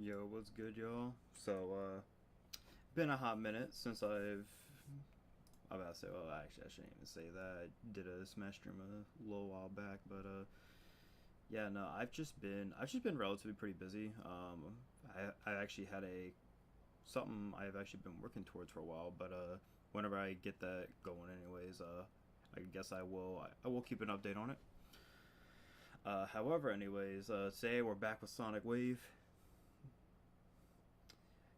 Yo, what's good, y'all? Been a hot minute since I'm about to say, well, actually, I shouldn't even say that. I did a Smash stream a little while back, but yeah, no, I've just been relatively pretty busy. I actually had a something I've actually been working towards for a while, but whenever I get that going, anyways, I guess I will keep an update on it. However, anyways, today we're back with Sonic Wave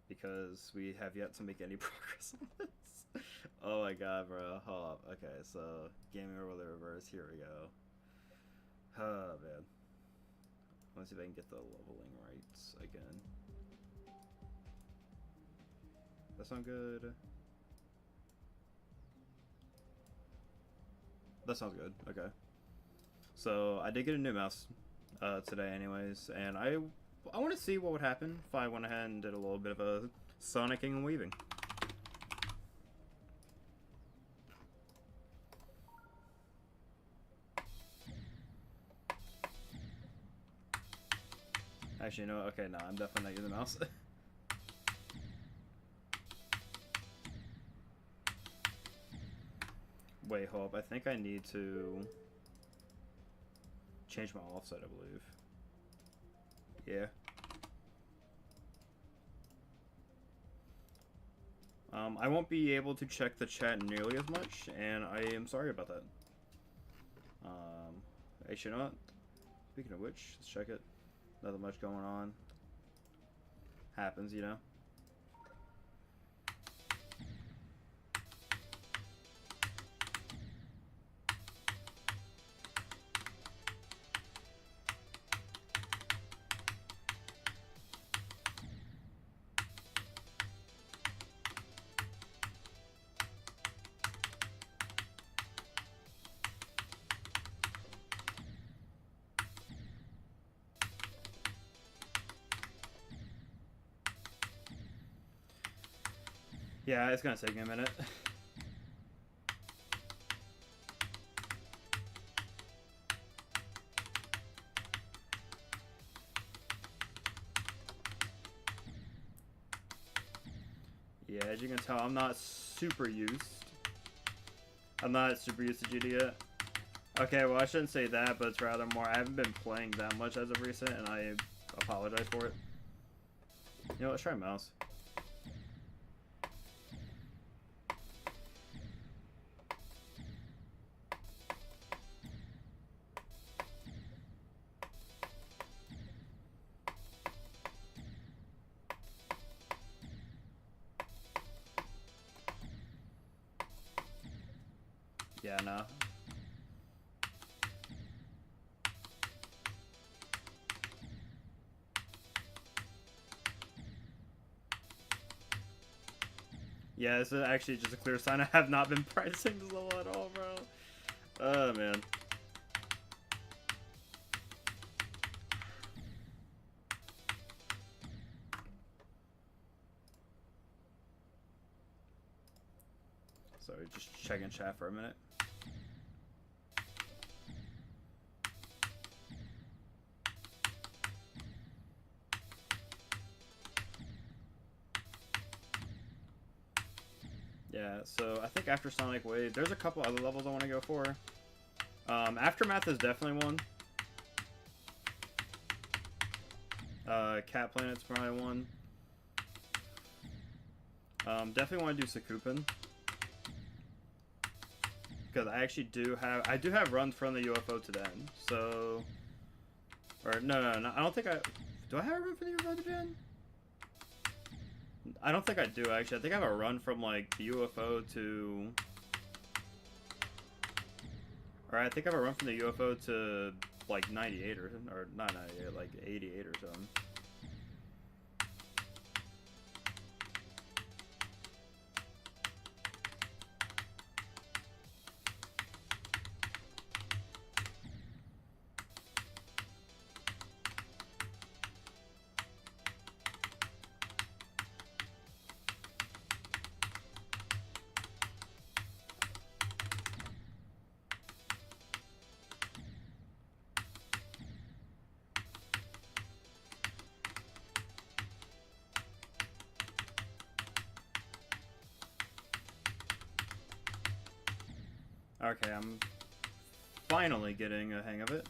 because we have yet to make any progress on this. Oh my god, bro. Hold up. Okay, so gaming over the reverse. Here we go. Oh man. Let's see if I can get the leveling rights again. That sound good? That sounds good. Okay. So I did get a new mouse today, anyways, and I want to see what would happen if I went ahead and did a little bit of a sonicking and weaving. Actually, no. Okay, no, I'm definitely not using the mouse. Wait, hold up. I think I need to change my offset, I believe. Yeah. I won't be able to check the chat nearly as much, and I am sorry about that. Actually, you know what? Speaking of which, let's check it. Nothing much going on. Happens, you know? Yeah, it's gonna take me a minute. Yeah, as you can tell, I'm not super used. I'm not super used to GD yet. Okay, well, I shouldn't say that, but it's rather more, I haven't been playing that much as of recent, and I apologize for it. You know, let's try mouse. Yeah, no. Yeah, this is actually just a clear sign I have not been practicing this level at all, bro. Oh, man. Sorry, just checking chat for a minute. Yeah, so I think after Sonic Wave, there's a couple other levels I want to go for. Aftermath is definitely one. Cat Planet's probably one. Definitely want to do Sakupin. Because I actually do have runs from the UFO to den. So, or no, I don't think do I have a run from the UFO to den? I don't think I do, actually. I think I have a run from, like, the UFO to... Or I think I have a run from the UFO to, like, 98 or not 98, like 88 or something. Okay, I'm finally getting a hang of it.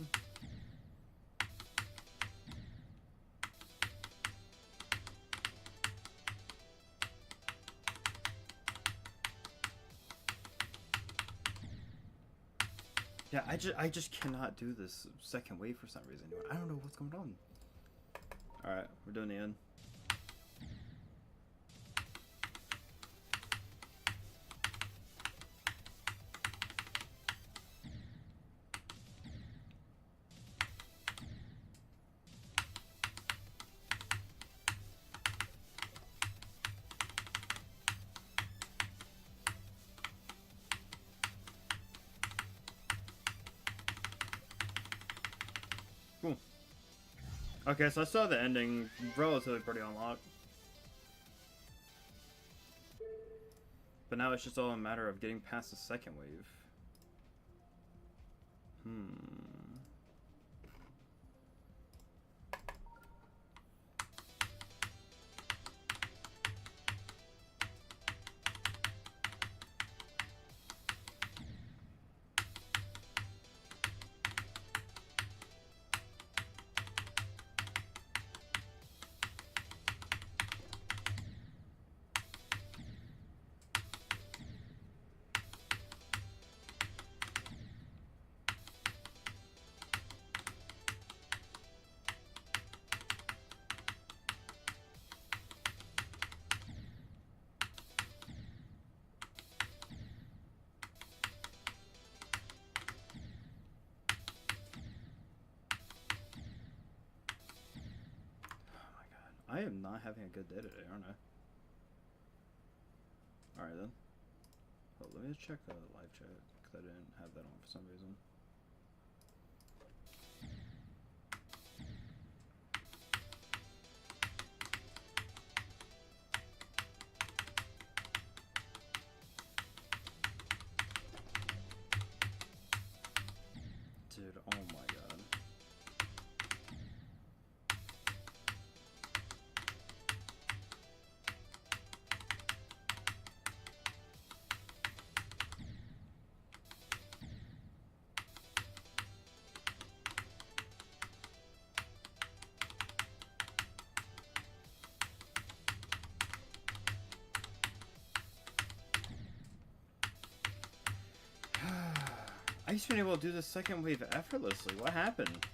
Yeah, I just cannot do this second wave for some reason. I don't know what's going on. Alright, we're doing the end. Cool. Okay, so I saw the ending relatively pretty unlocked. But now it's just all a matter of getting past the second wave. I am not having a good day today, aren't I? Alright then. Hold, let me just check the live chat, because I didn't have that on for some reason. Dude, oh my god. I used to be able to do the second wave effortlessly. What happened?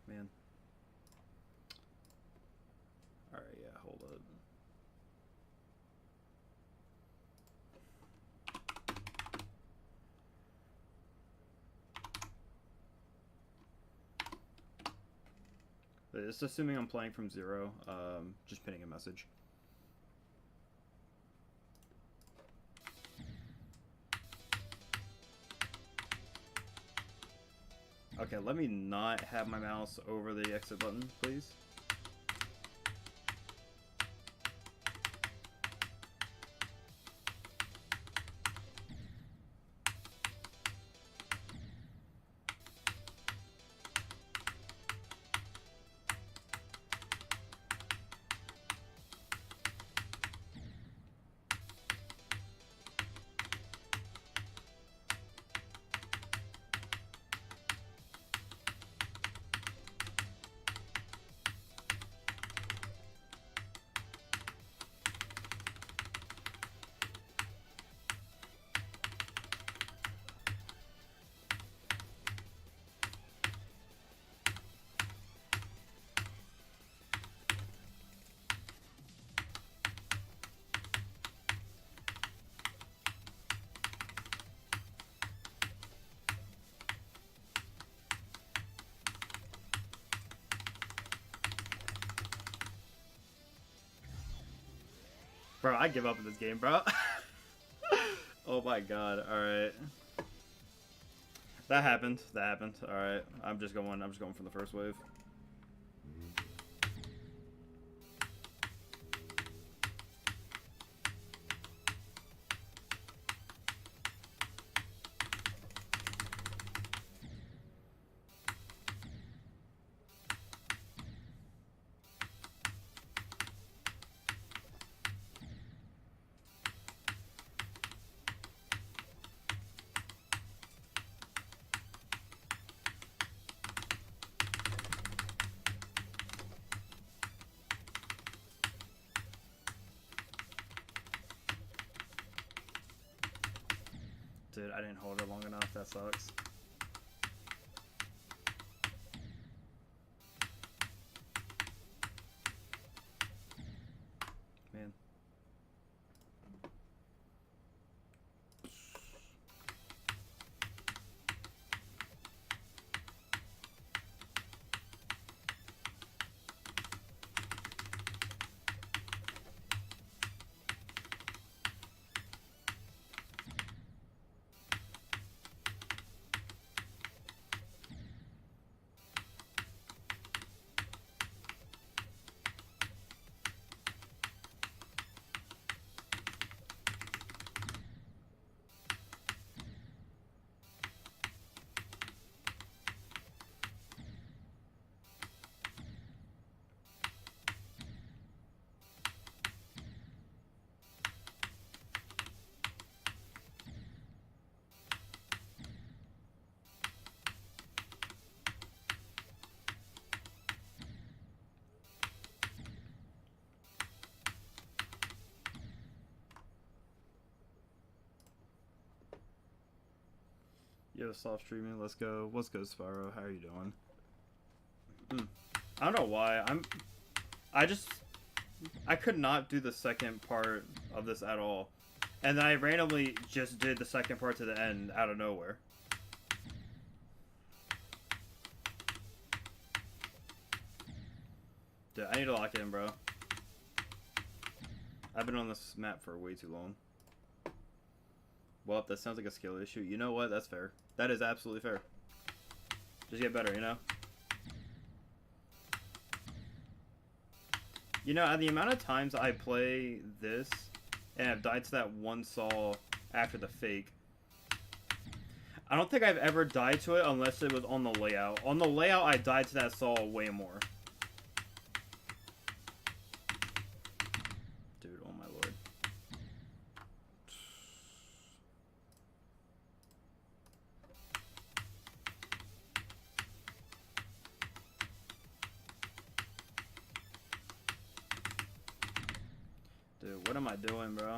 Man. Alright, yeah, hold up. It's assuming I'm playing from zero, just pinning a message. Okay, let me not have my mouse over the exit button, please. Bro, I give up in this game, bro. Oh my god. All right. That happened. That happened. All right. I'm just going for the first wave. Dude, I didn't hold it long enough. That sucks. Man. Yo, soft streaming. Let's go. What's good, Spyro? How are you doing? I don't know why. I could not do the second part of this at all. And then I randomly just did the second part to the end out of nowhere. Dude, I need to lock it in, bro. I've been on this map for way too long. Well, that sounds like a skill issue. You know what? That's fair. That is absolutely fair. Just get better, you know? You know, the amount of times I play this and I've died to that one saw after the fake, I don't think I've ever died to it unless it was on the layout. On the layout, I died to that saw way more. Dude, oh my lord. Dude, what am I doing, bro?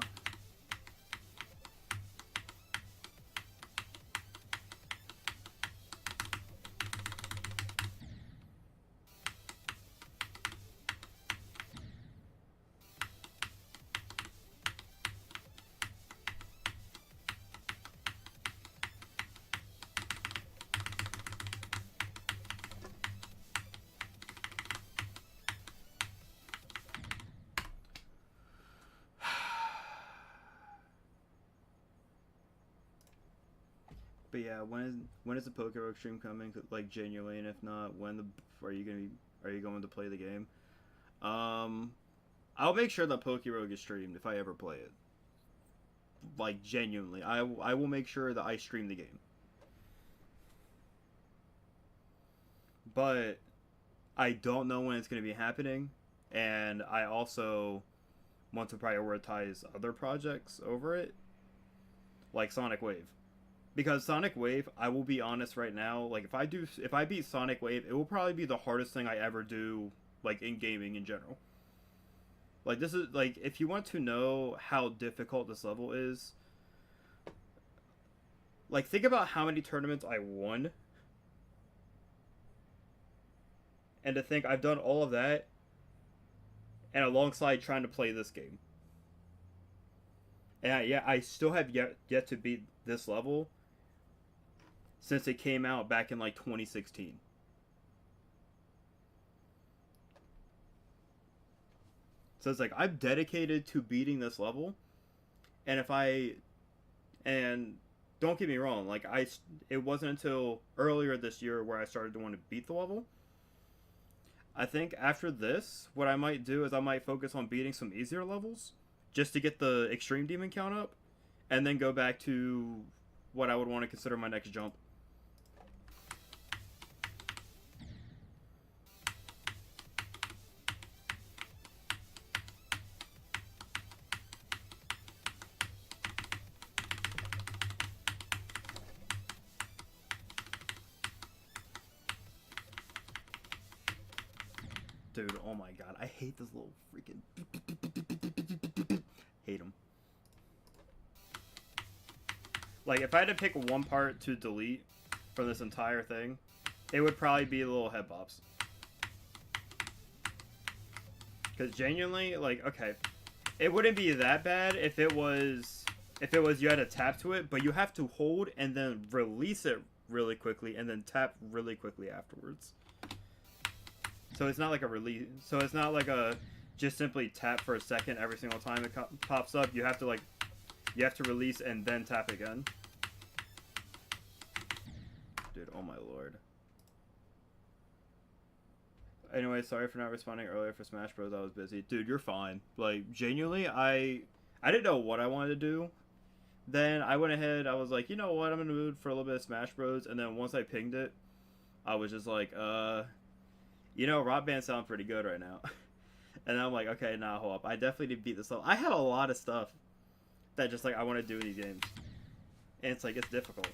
But yeah, when is the Pokérogue stream coming? Like genuinely, and if not, are you going to play the game? I'll make sure that Pokérogue is streamed if I ever play it. Like genuinely, I will make sure that I stream the game. But I don't know when it's going to be happening, and I also want to prioritize other projects over it, like Sonic Wave. Because Sonic Wave, I will be honest right now, like if I beat Sonic Wave, it will probably be the hardest thing I ever do, like in gaming in general. Like this is like, if you want to know how difficult this level is, like think about how many tournaments I won. And to think I've done all of that and alongside trying to play this game. And yeah, I still have yet to beat this level since it came out back in like 2016. So it's like I'm dedicated to beating this level, and if I and don't get me wrong, like it wasn't until earlier this year where I started to want to beat the level. I think after this, what I might do is I might focus on beating some easier levels just to get the extreme demon count up, and then go back to what I would want to consider my next jump. Dude, oh my god, I hate this little freaking... hate him. Like, if I had to pick one part to delete from this entire thing, it would probably be the little head bops. Because genuinely, like, okay, it wouldn't be that bad if it was you had to tap to it, but you have to hold and then release it really quickly and then tap really quickly afterwards. So it's not like a release. So it's not like a just simply tap for a second every single time it pops up. You have to release and then tap again. Dude, oh my lord. Anyway, sorry for not responding earlier for Smash Bros. I was busy. Dude, you're fine. Like, genuinely, I didn't know what I wanted to do. Then I went ahead, I was like, you know what, I'm in the mood for a little bit of Smash Bros. And then once I pinged it, I was just like, you know, Rock Band sound pretty good right now. And I'm like, okay, nah, hold up. I definitely need to beat this level. I have a lot of stuff that just, like, I want to do in these games. And it's like, it's difficult.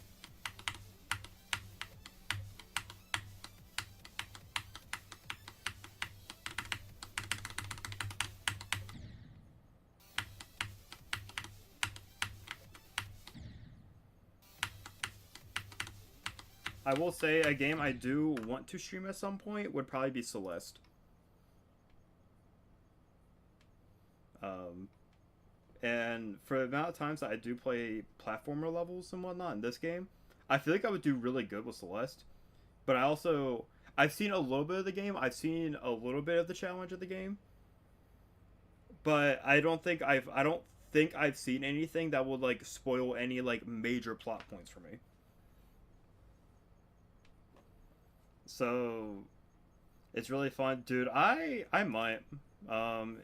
I will say a game I do want to stream at some point would probably be Celeste. And for the amount of times that I do play platformer levels and whatnot in this game, I feel like I would do really good with Celeste. But I've seen a little bit of the game. I've seen a little bit of the challenge of the game. But I don't think I've seen anything that would like spoil any like major plot points for me. So it's really fun, dude. I might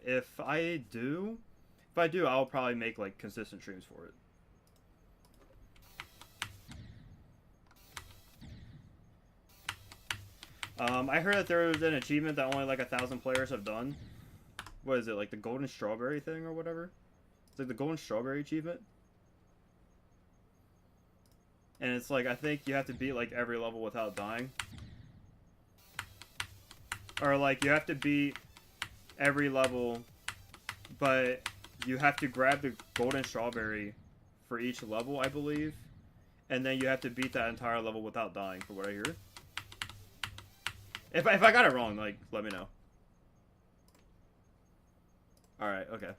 if I do, I'll probably make like consistent streams for it. I heard that there was an achievement that only like 1,000 players have done. What is it, like the golden strawberry thing or whatever? It's like the golden strawberry achievement. And it's like, I think you have to beat like every level without dying. Or like you have to beat every level, but you have to grab the golden strawberry for each level, I believe. And then you have to beat that entire level without dying, for what I hear. If I got it wrong, like, let me know. Alright, okay.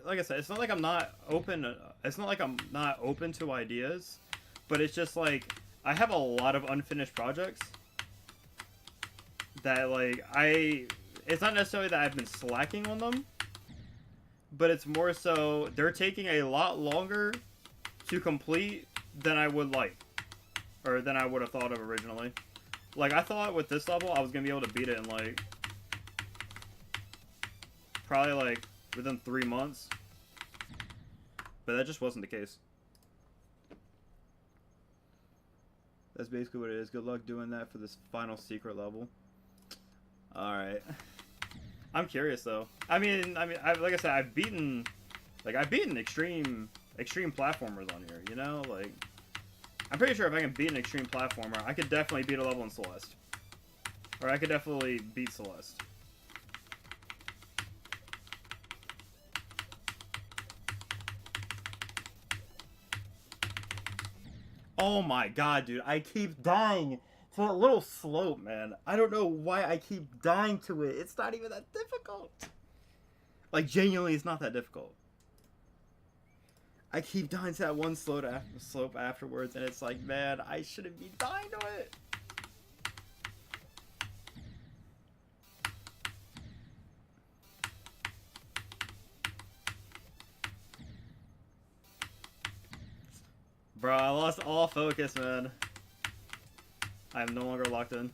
Like I said, it's not like I'm not open. It's not like I'm not open to ideas, but it's just like I have a lot of unfinished projects that like it's not necessarily that I've been slacking on them, but it's more so they're taking a lot longer to complete than I would like, or than I would have thought of originally. Like, I thought with this level I was gonna be able to beat it in like probably like within 3 months, but that just wasn't the case. That's basically what it is. Good luck doing that for this final secret level. Alright. I'm curious though. I mean, like I said, I've beaten extreme platformers on here, you know? Like, I'm pretty sure if I can beat an extreme platformer, I could definitely beat a level in Celeste. Or I could definitely beat Celeste. Oh my god, dude. I keep dying to that little slope, man. I don't know why I keep dying to it. It's not even that difficult. Like, genuinely, it's not that difficult. I keep dying to that one slope afterwards, and it's like, man, I shouldn't be dying to it. Bro, I lost all focus, man. I am no longer locked in.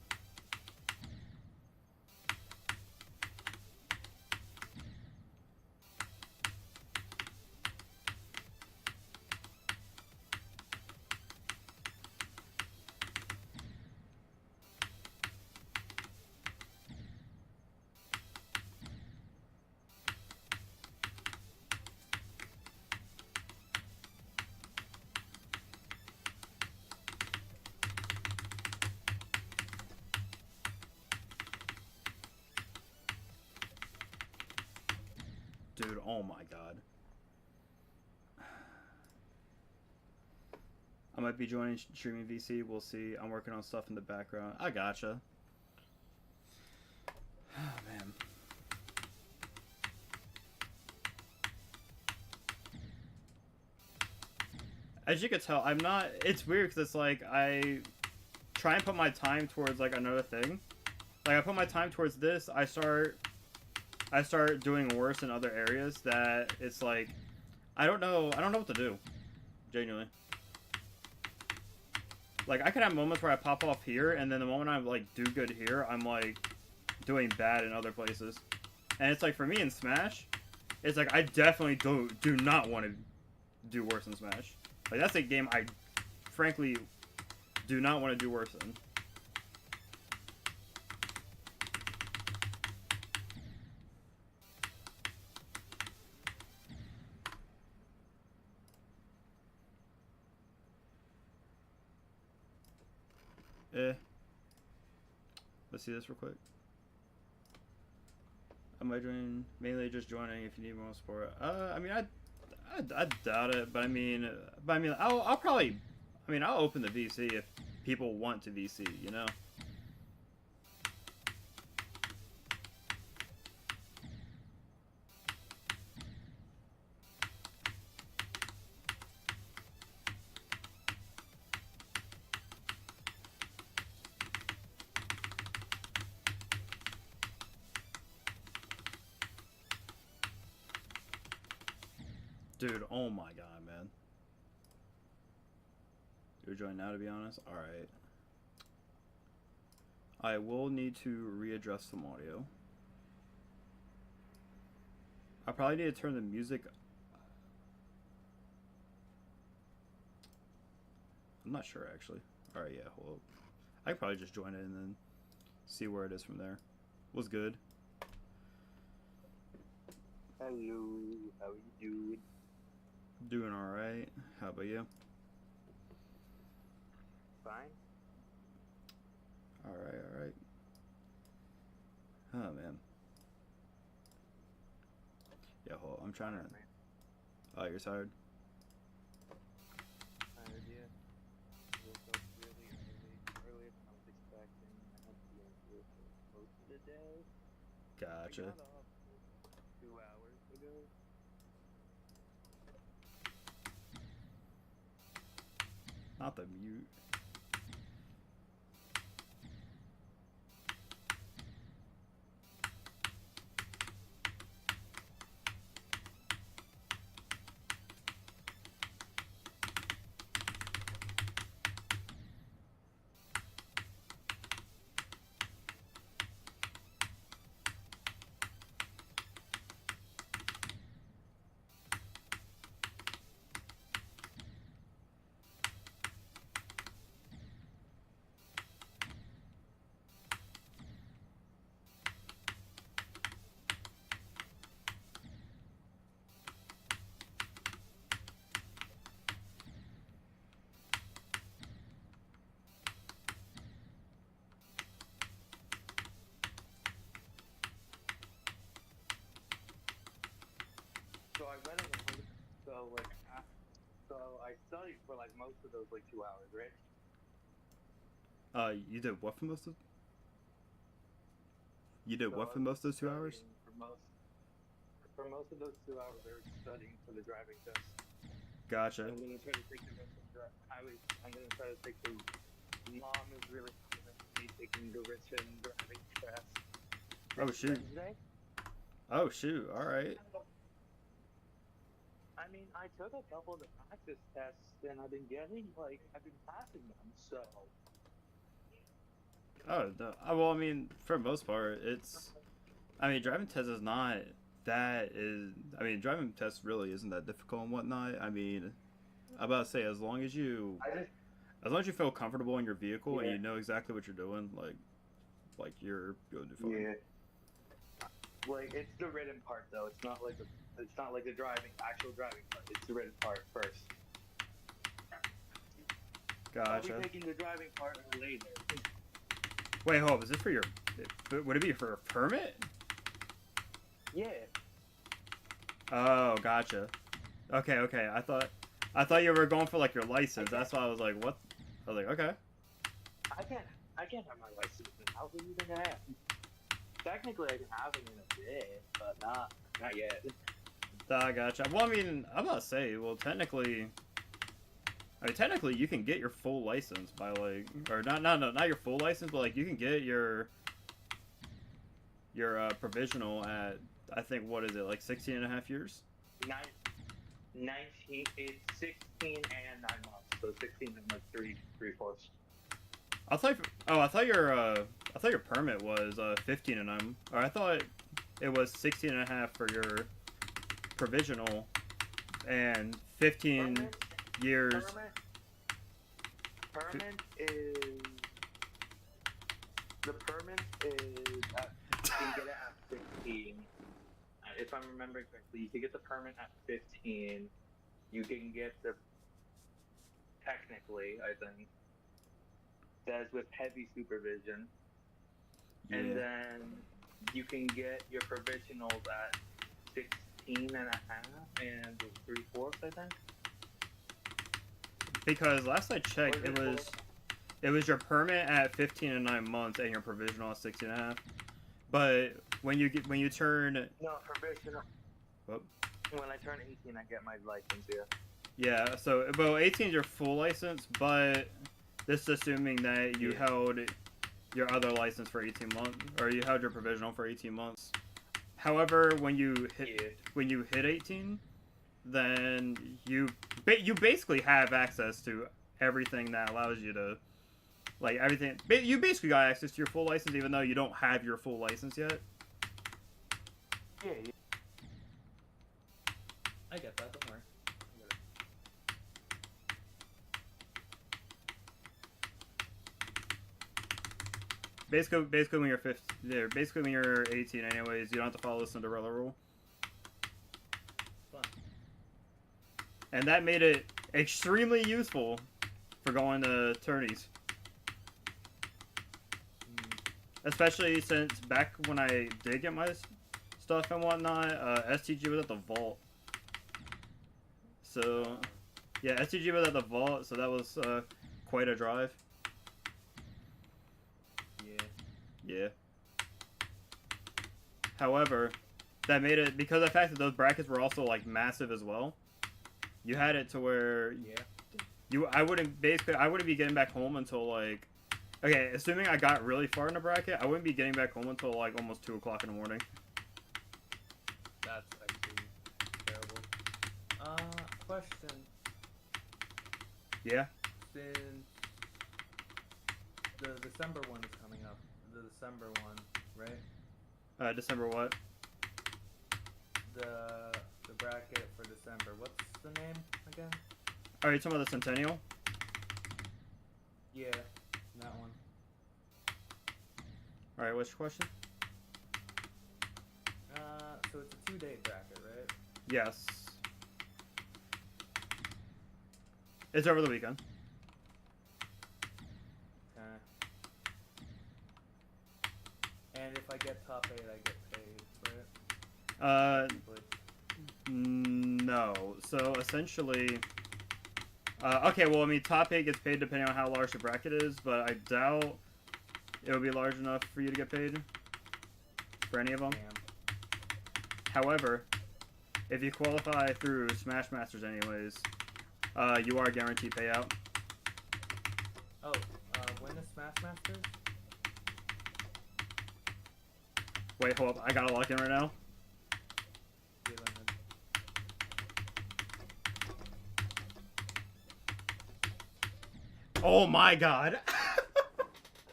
Dude, oh my god. I might be joining streaming VC. We'll see. I'm working on stuff in the background. I gotcha. Oh, man. As you can tell, I'm not... It's weird because it's like I try and put my time towards like another thing. Like I put my time towards this, I start doing worse in other areas that it's like I don't know what to do. Genuinely. Like I can have moments where I pop off here and then the moment I like do good here, I'm like doing bad in other places. And it's like for me in Smash, it's like I definitely do not want to do worse in Smash. Like that's a game I frankly do not want to do worse in. Let's see this real quick. Am I joining? Mainly just joining if you need more support. I mean, I doubt it, but I mean, I'll probably, I mean, I'll open the VC if people want to VC, you know. Dude, oh my god, man. You're joining now, to be honest? Alright. I will need to readjust some audio. I probably need to turn the music... I'm not sure, actually. Alright, yeah, hold up. I could probably just join it and then see where it is from there. Was good. Hello, how you doing? Doing alright. How about you? Fine. Alright, alright. Oh, man. Yeah, hold on. I'm trying to... Oh, you're tired? Tired, yeah. Woke up really earlier than I was expecting. I had to be in here for most of the day. Gotcha. I got off 2 hours ago. Not the mute. So I went on the so I studied for like most of those like 2 hours, right? You did what for most of... You did So what I for was most of those 2 hours? studying For most of those 2 hours, I was studying for the driving test. Gotcha. I'm gonna try to take the rest of the. I'm gonna try to take the. Mom is really convinced me taking the written driving test. Oh, this shoot. Wednesday. Oh shoot! All right. I mean, I took a couple of the practice tests and I've been passing them. So Oh no. Well, I mean, for the most part, it's. I mean, driving test is not that is. I mean, driving test really isn't that difficult and whatnot. I mean, I'm about to say as long as you, I just as long as you feel comfortable in your vehicle and Yeah. you know exactly what you're doing, like you're do fine. yeah. Like it's the written part though. It's not like the actual driving part. It's the written part first. I'll be Gotcha. taking the driving part later. Wait, hold up. Is this for your? Would it be for a permit? Yeah. Oh, gotcha. Okay. I thought you were going for like your license. That's why I was like, what? I was like, okay. I can't have my license now. What are you gonna have? Technically, I can have it in a bit, but not yet. I gotcha. Well, I mean, I'm not saying. Well, technically, you can get your full license by like, or not your full license, but like you can get your provisional at I think what is it like 16 and a half years? 19. It's 16 and 9 months. So 16 and like three-fourths. I thought your permit was 15 and I'm, or I thought it was 16 and a half for your provisional and 15 Permit? years. Permit is the permit is at, you can get it at 15. If I'm remembering correctly, you can get the permit at 15. You can get the technically, I think, says with heavy supervision, and then you can get your provisionals at 16 and a half and 3/4, I think. Because last I checked, it was your permit at 15 and 9 months and your provisional at 16 and a half. But when you turn No, provisional. Whoop. When I turn 18, I get my license. Yeah. Yeah, so well, 18 is your full license, but this is assuming that you held your other license for 18 months, or you held your provisional for 18 months. However, when you hit 18, then you basically have access to everything that allows you to, like everything. You basically got access to your full license, even though you don't have your full license yet. Yeah. I get that, don't worry. Basically when you're basically when you're 18, anyways, you don't have to follow the Cinderella rule. Fun. And that made it extremely useful for going to tourneys. Especially since back when I did get my stuff and whatnot, STG was at the vault. So, yeah, STG was at the vault, so that was quite a drive. Yeah. However, that made it, because of the fact that those brackets were also like massive as well, you had it to where I wouldn't be getting back home until like, okay, assuming I got really far in the bracket, I wouldn't be getting back home until like almost 2 o'clock in the morning. That's actually terrible. Question. Yeah. Since the December one is coming up, the December one, right? December what? The bracket for December. What's the name again? Are you talking about the Centennial? Yeah, that one. Alright, what's your question? So it's a 2-day bracket, right? Yes. It's over the weekend. Okay. And if I get top 8, I get paid, right? No. So essentially, okay. Well, I mean, top 8 gets paid depending on how large the bracket is, but I doubt it would be large enough for you to get paid for any of them. Damn. However, if you qualify through Smash Masters anyways, You are guaranteed payout. Oh, when is Smash Masters? Wait, hold up. I gotta lock in right now. Yeah, go ahead. Oh my god.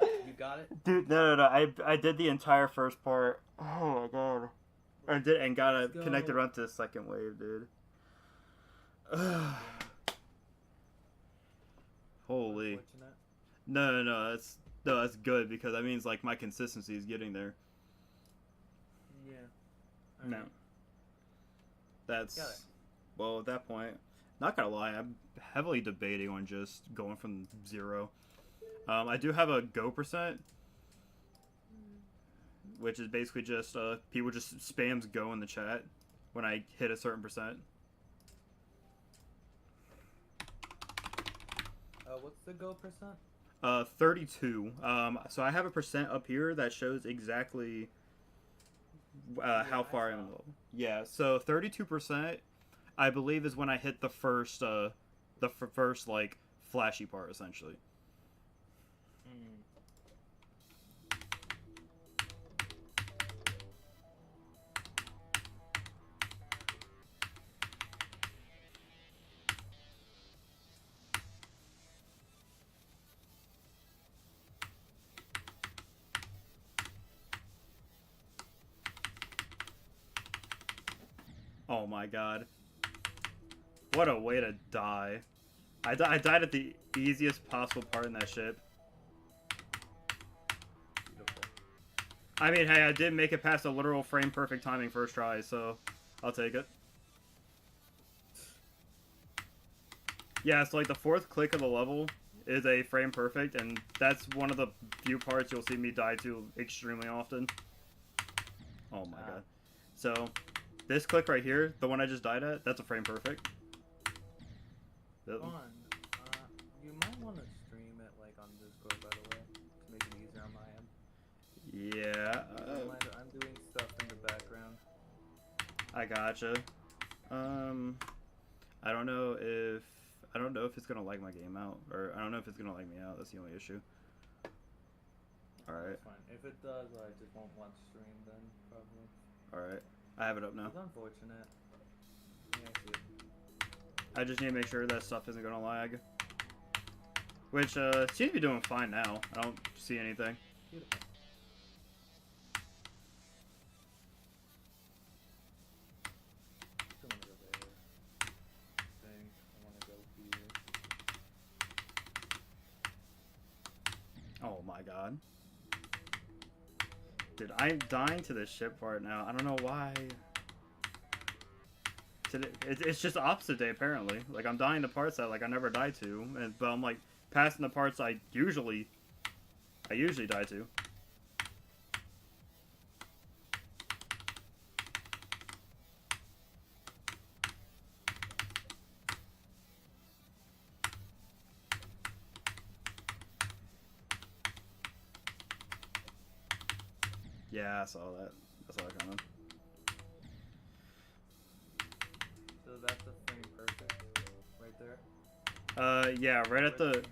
You got it? Dude, no. I did the entire first part. Oh my god. And got a Let's go. connected run to the second wave, dude. Holy. Unfortunate. No, that's good because that means like my consistency is getting there. Yeah. No. Alright. That's Got it. well at that point. Not gonna lie, I'm heavily debating on just going from 0. I do have a go percent, which is basically just people just spams go in the chat when I hit a certain percent. What's the go percent? 32. So I have a percent up here that shows exactly how I far I'm saw. in the level. Yeah, so 32%, I believe, is when I hit the first first like flashy part essentially. Hmm. Oh my god. What a way to die. I died at the easiest possible part in that ship. Beautiful. I mean, hey, I did make it past a literal frame perfect timing first try, so I'll take it. Yeah, so like the 4th click of the level is a frame perfect, and that's one of the few parts you'll see me die to extremely often. Oh my god. So, this click right here, the one I just died at, that's a frame perfect. Fun. You might want to stream it like on Discord, by the way, to make it easier on my end. Yeah. I'm doing stuff in the background. I gotcha. I don't know if it's gonna like my game out, or I don't know if it's gonna like me out. That's the only issue. All right, That's fine. If it does, I just won't watch stream then, probably. all right. I have it up now. It's unfortunate. Yeah, I see it. I just need to make sure that stuff isn't gonna lag. Which seems to be doing fine now. I don't see anything. Beautiful. Still wanna go there. Think I wanna go here. Oh my god. Dude, I'm dying to this ship part now. I don't know why. It's just opposite day apparently. Like I'm dying to parts that like I never die to, but I'm like passing the parts I usually die to. Yeah, I saw that. I saw it coming. So that's a frame perfect right there. Yeah, right at the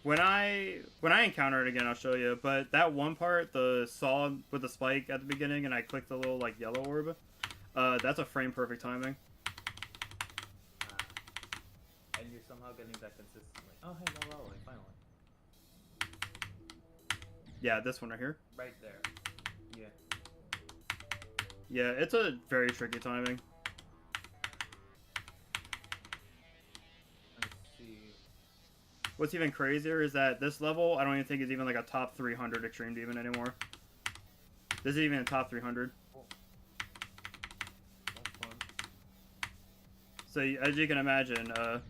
when I encounter it again, I'll show you. But that one part, the saw with the spike at the beginning, and I clicked the little like yellow orb. That's a frame perfect timing. And you're somehow getting that consistently. Oh hey, no rolling, finally. Yeah, this one right here. Right there. Yeah. Yeah, it's a very tricky timing. I see. What's even crazier is that this level, I don't even think is even like a top 300 Extreme Demon anymore. This is even a top 300. Cool. That's fun. So as you can imagine, the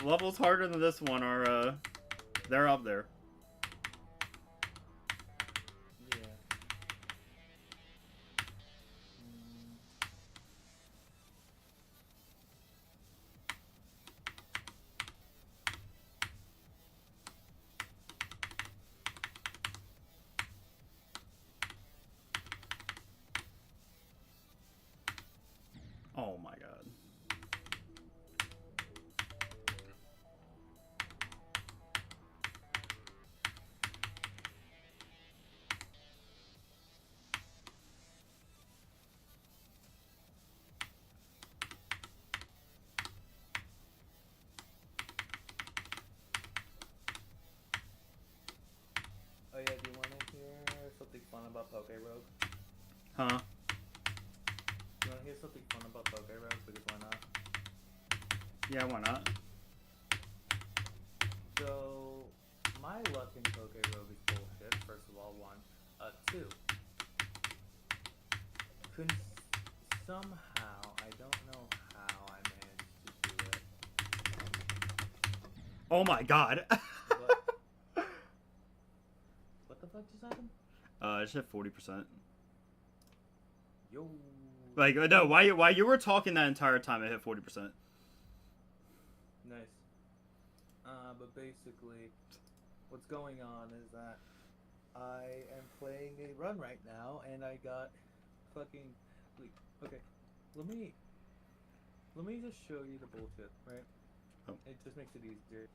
levels harder than this one are, they're up there. Yeah. Mm. Oh my god. something fun about Poke Rogue? Huh? You want to hear something fun about Poke Rogue? Because why not? Yeah, why not? So, my luck in Poke Rogue is bullshit, first of all, one. Two. Somehow, I don't know how I managed to do it. Oh my god. But, what the fuck just happened? I just hit 40%. Yo. Like, no, why you were talking that entire time, I hit 40%. Nice. But basically, what's going on is that I am playing a run right now, and I got fucking. Okay, let me just show you the bullshit, right? Oh. It just makes it easier.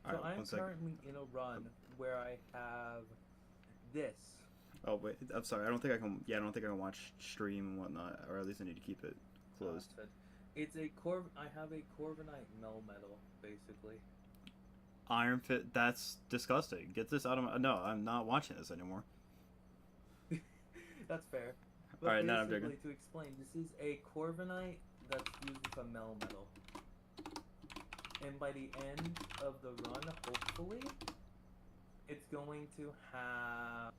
So Alright, I'm 1 second. currently in a run where I have this. Oh wait, I'm sorry. I don't think I can. Yeah, I don't think I can watch stream and whatnot, or at least I need to keep it closed. It's a I have a Corviknight Melmetal, basically. Iron Fit. That's disgusting. Get this out of my. No, I'm not watching this anymore. That's fair. But Alright, now I'm basically, digging. to explain, this is a Corviknight that's used with a Melmetal. And by the end of the run, hopefully, it's going to have...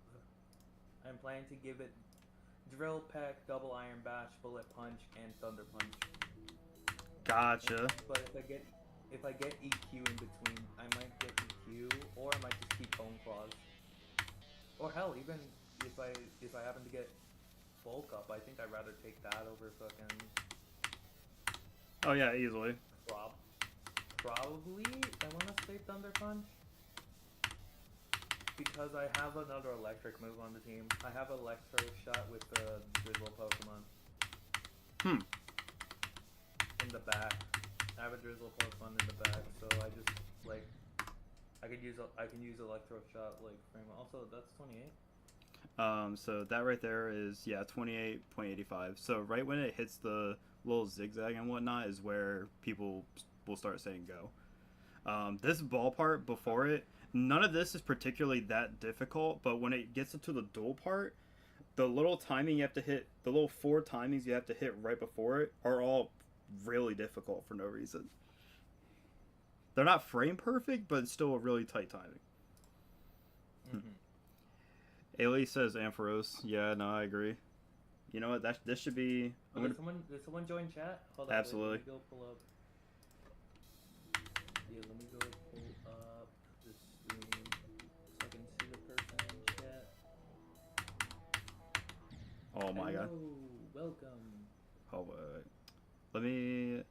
I'm planning to give it Drill Peck, Double Iron Bash, Bullet Punch, and Thunder Punch. Gotcha. But if I get EQ in between, I might get EQ, or I might just keep Bone Claws. Or hell, even if I happen to get Bulk Up, I think I'd rather take that over fucking... Oh yeah, easily. Probably, I want to say Thunder Punch. Because I have another electric move on the team. I have Electro Shot with the Drizzle Pokemon. In the back. I have a Drizzle Pokemon in the back, so I just, like... I can use Electro Shot, like, frame. Also, that's 28. So that right there is, yeah, 28.85. So right when it hits the little zigzag and whatnot is where people will start saying go. This ball part before it, none of this is particularly that difficult, but when it gets into the dual part, the little timing you have to hit, the little 4 timings you have to hit right before it are all really difficult for no reason. They're not frame perfect, but it's still a really tight timing. Ailey says Ampharos. Yeah, no, I agree. You know what? This should be. Did someone join chat? Hold on. Absolutely. Let me go pull up. Yeah, let me go pull up the stream so I can see the person in chat. Oh my god. Welcome. Oh wait. Let me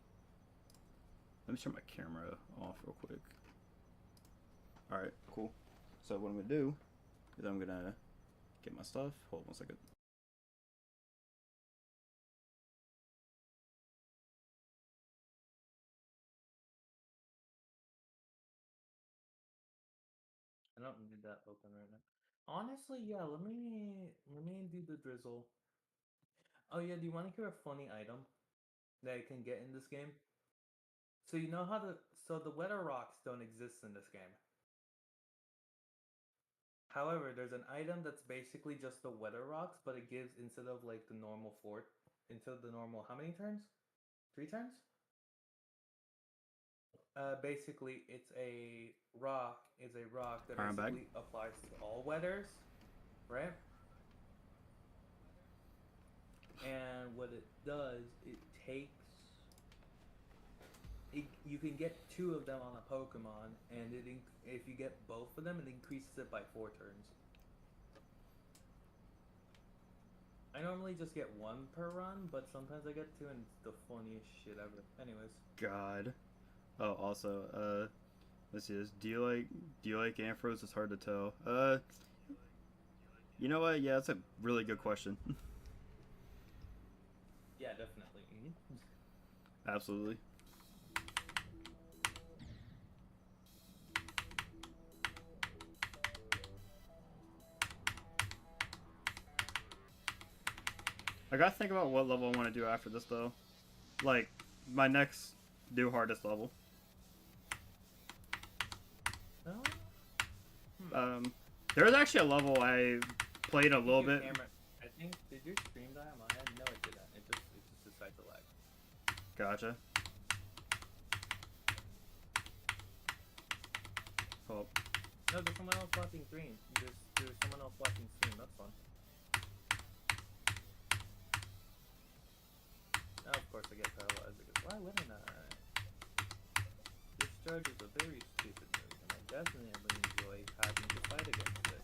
turn my camera off real quick. All right, cool. So what I'm gonna do is I'm gonna get my stuff. Hold on 1 second. I don't need that open right now. Honestly, yeah. Let me do the drizzle. Oh yeah. Do you want to hear a funny item that I can get in this game? So you know how the weather rocks don't exist in this game. However, there's an item that's basically just the weather rocks, but it gives instead of like the normal how many turns? 3 turns? Basically, it's a rock that basically applies to all weathers, right? And what it does, it takes... you can get 2 of them on a Pokemon, and if you get both of them, it increases it by 4 turns. I normally just get 1 per run, but sometimes I get 2, and it's the funniest shit ever. Anyways. God. Oh, also, let's see this. Do you like Ampharos? It's hard to tell. You know what? Yeah, that's a really good question. Yeah, definitely. Absolutely. I gotta think about what level I want to do after this, though. Like, my next new hardest level. There was actually a level I played a little Your bit. camera, I think, did your stream die on my end? No, it didn't. It just decided to lag. Gotcha. Oh, No, there's someone else watching stream. There's someone else watching stream. That's fun. Now, of course, I get paralyzed because why wouldn't I? This charge is a very stupid move, and I definitely enjoy having to fight against it.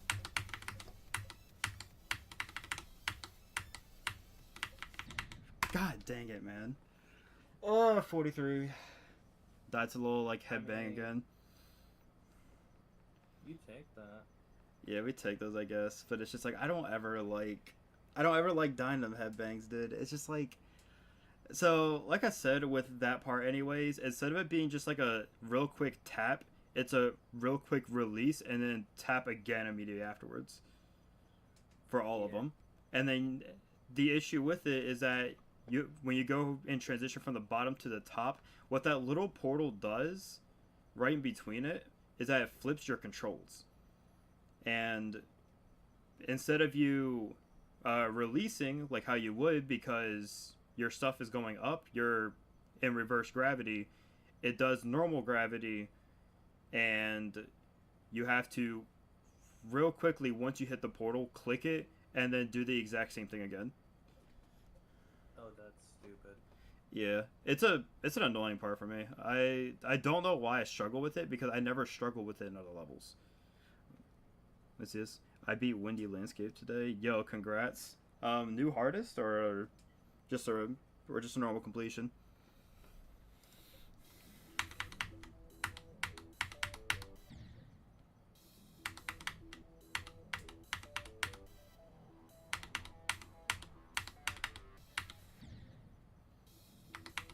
God dang it, man. Oh, 43. That's a little like headbang again. You take that. Yeah, we take those, I guess. But it's just like I don't ever like dying them headbangs, dude. It's just like, so like I said with that part, anyways. Instead of it being just like a real quick tap, it's a real quick release and then tap again immediately afterwards. For all of them, and then the issue with it is that when you go in transition from the bottom to the top, what that little portal does, right in between it, is that it flips your controls. And instead of you releasing like how you would because your stuff is going up, you're in reverse gravity, it does normal gravity, and you have to real quickly, once you hit the portal, click it and then do the exact same thing again. Oh, that's stupid. Yeah, it's an annoying part for me. I don't know why I struggle with it because I never struggle with it in other levels. What's this? I beat Windy Landscape today. Yo, congrats. New hardest or just a normal completion?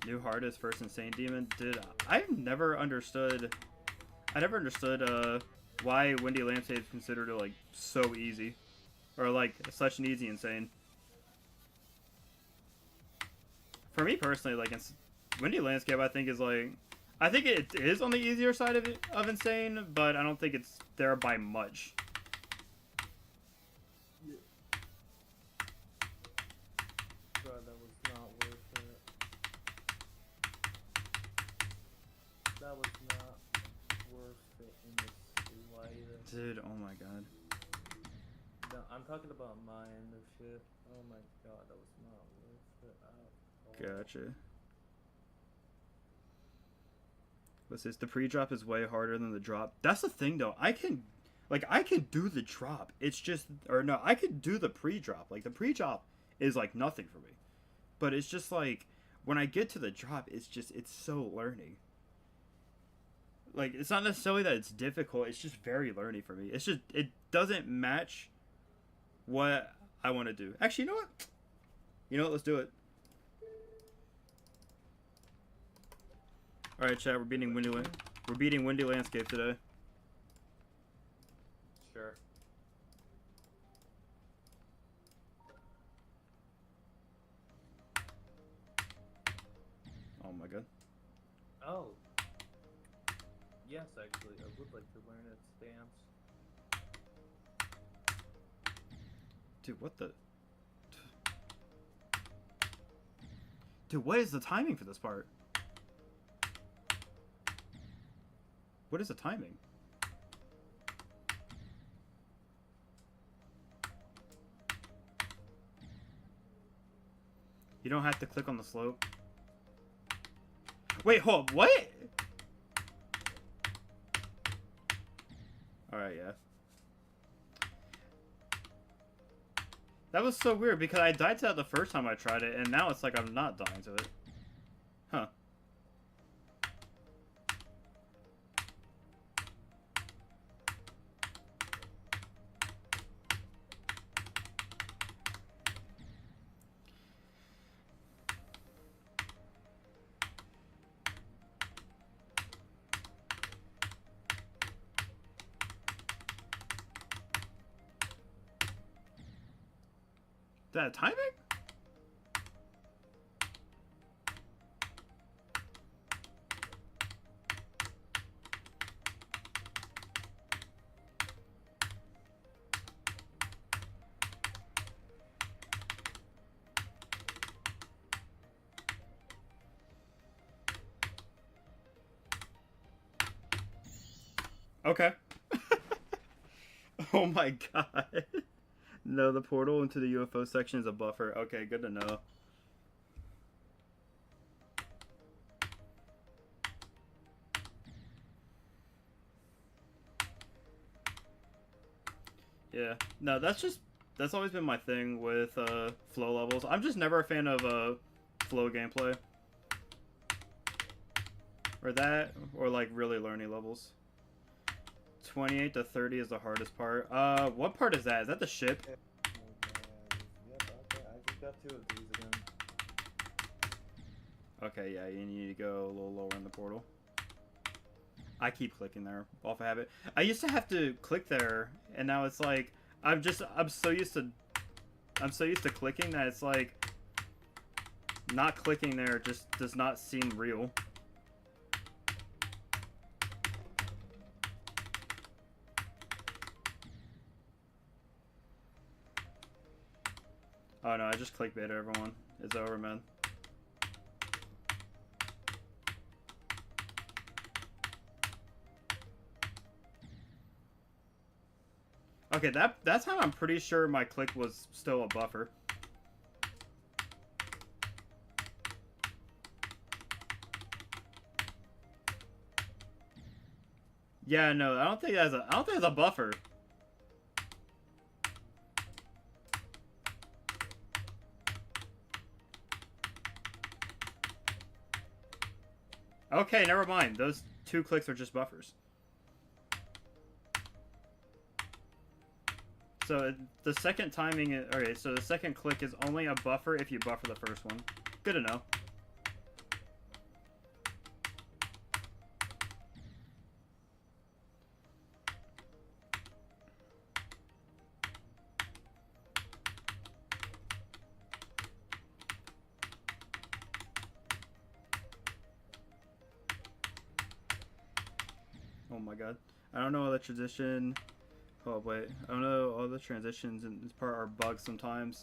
New hardest first Insane Demon. Dude, I never understood why Windy Landscape is considered like so easy, or like such an easy Insane. For me personally, like Windy Landscape, I think it is on the easier side of Insane, but I don't think it's there by much. Bro, that was not worth it. That was not worth it in the slightest. Dude, oh my god. No, I'm talking about my end of shit. Oh my god, that was not worth it at all. Gotcha. What's this? The pre-drop is way harder than the drop. That's the thing, though. I can do the drop. It's just, or no, I can do the pre-drop. Like the pre-drop is like nothing for me, but it's just like when I get to the drop, it's so learning. Like it's not necessarily that it's difficult. It's just very learning for me. It's just it doesn't match what I want to do. Actually, you know what? Let's do it. All right, chat. We're beating Windy Landscape today. Sure. Oh my god. Oh. Yes, actually, I would like to learn its stance. Dude, what the? Dude, what is the timing for this part? What is the timing? You don't have to click on the slope. Wait, hold, what? Alright, yeah. That was so weird because I died to that the first time I tried it, and now it's like I'm not dying to it. Huh. That timing? Okay. Oh my god. No, the portal into the UFO section is a buffer. Okay, good to know. Yeah. No, that's always been my thing with flow levels. I'm just never a fan of flow gameplay. Or that, or like really learning levels. 28 to 30 is the hardest part. What part is that? Is that the ship? Yep, okay. I just got 2 of these again. Okay, yeah, you need to go a little lower in the portal. I keep clicking there off of habit. I used to have to click there, and now it's like I'm so used to clicking that it's like not clicking there just does not seem real. Oh no, I just clickbaited everyone. It's over, man. Okay, that time I'm pretty sure my click was still a buffer. Yeah, no, I don't think that's a buffer. Okay, never mind. Those 2 clicks are just buffers. So the second timing is... Okay, so the second click is only a buffer if you buffer the first one. Good to know. Oh my god. I don't know all the transition... Oh wait, I don't know, all the transitions in this part are bugs sometimes.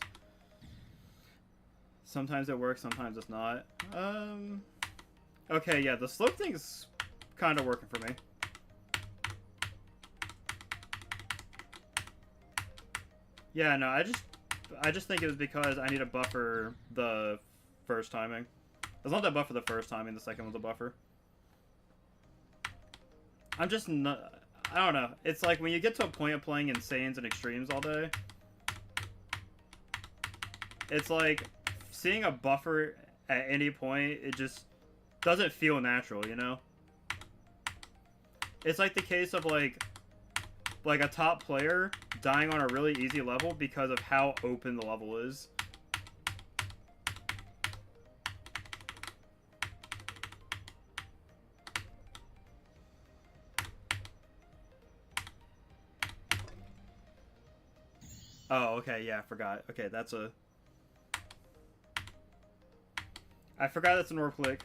Sometimes it works, sometimes it's not. Okay, yeah, the slope thing's kind of working for me. Yeah, no, I just think it was because I need to buffer the first timing. It's not that buffer the first timing, the second one's a buffer. I'm just not... I don't know. It's like when you get to a point of playing Insanes and Extremes all day, it's like seeing a buffer at any point, it just doesn't feel natural, you know? It's like the case of like a top player dying on a really easy level because of how open the level is. Oh, okay, yeah, I forgot. Okay, that's a... I forgot that's an orb click.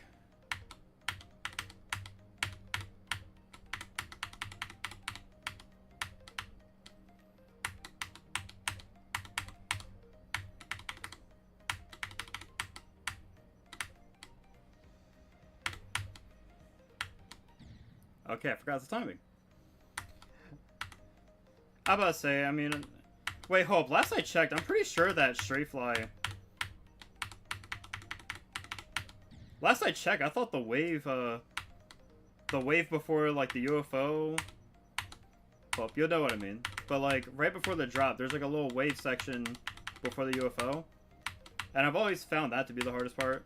Okay, I forgot the timing. I'm about to say, I mean... Wait, hold up. Last I checked, I'm pretty sure that Straightfly... Last I checked, I thought the wave before, like, the UFO... Well, you'll know what I mean. But, like, right before the drop, there's, like, a little wave section before the UFO. And I've always found that to be the hardest part.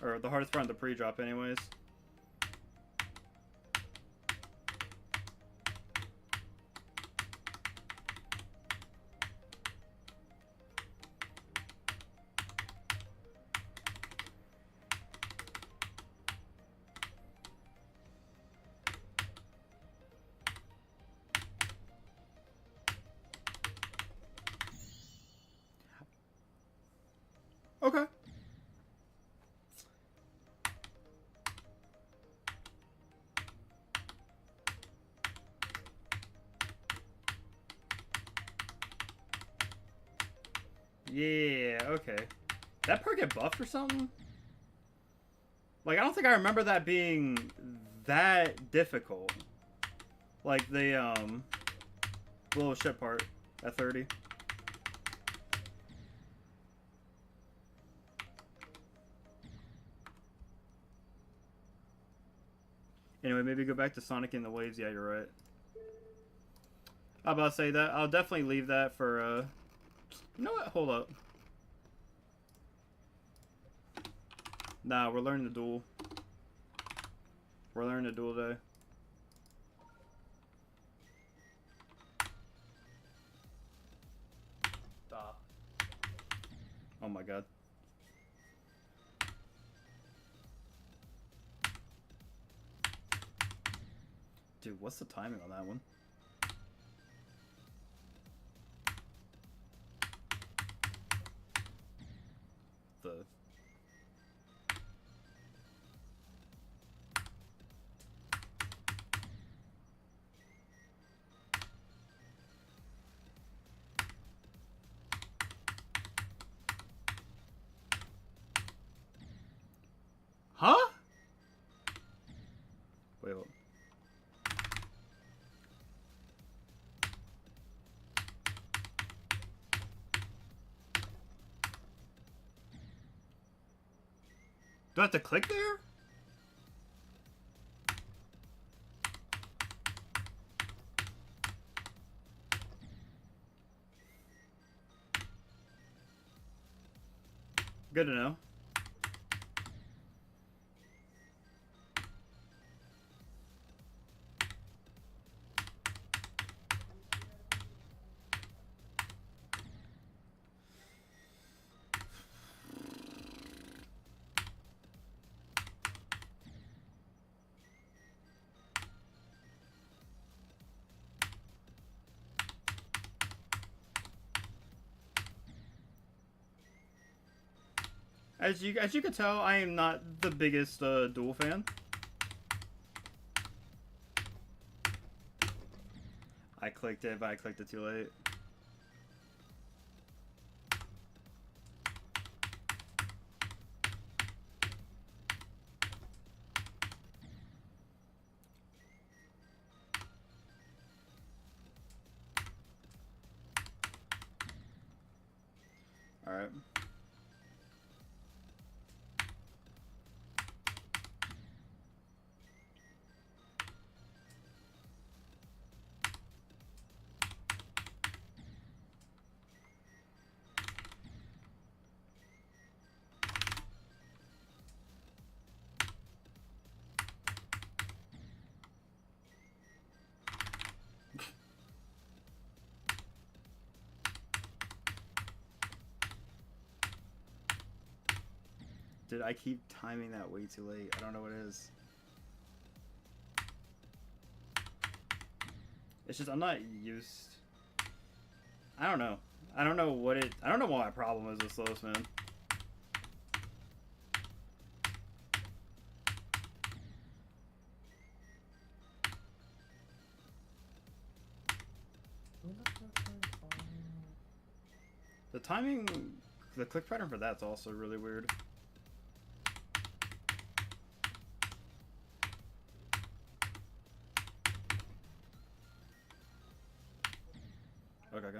Or the hardest part in the pre-drop, anyways. Okay. Yeah, okay. That part get buffed or something? Like, I don't think I remember that being that difficult. Like, the, little ship part at 30. Anyway, maybe go back to Sonic and the Waves. Yeah, you're right. I'm about to say that. I'll definitely leave that for, You know what? Hold up. Nah, we're learning the duel. We're learning the duel today. Stop. Oh my god. Dude, what's the timing on that one? The... Huh? Wait, hold. Do I have to click there? Good to know. As you can tell, I am not the biggest Duel fan. I clicked it, but I clicked it too late. All right. Did I keep timing that way too late? I don't know what it is. It's just I'm not used. I don't know. I don't know what it. I don't know what my problem is with Slows, man. The timing, the click pattern for that's also really weird. Okay, okay.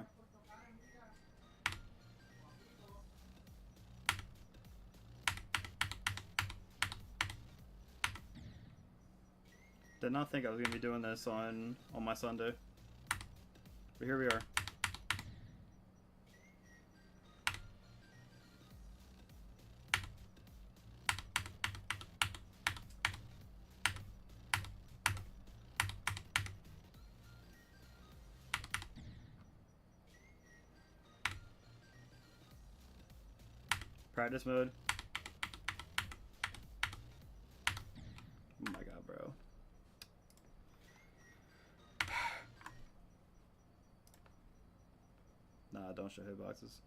Did not think I was gonna be doing this on my Sunday, but here we are. Practice mode. Oh my god, bro. Nah, don't show hitboxes.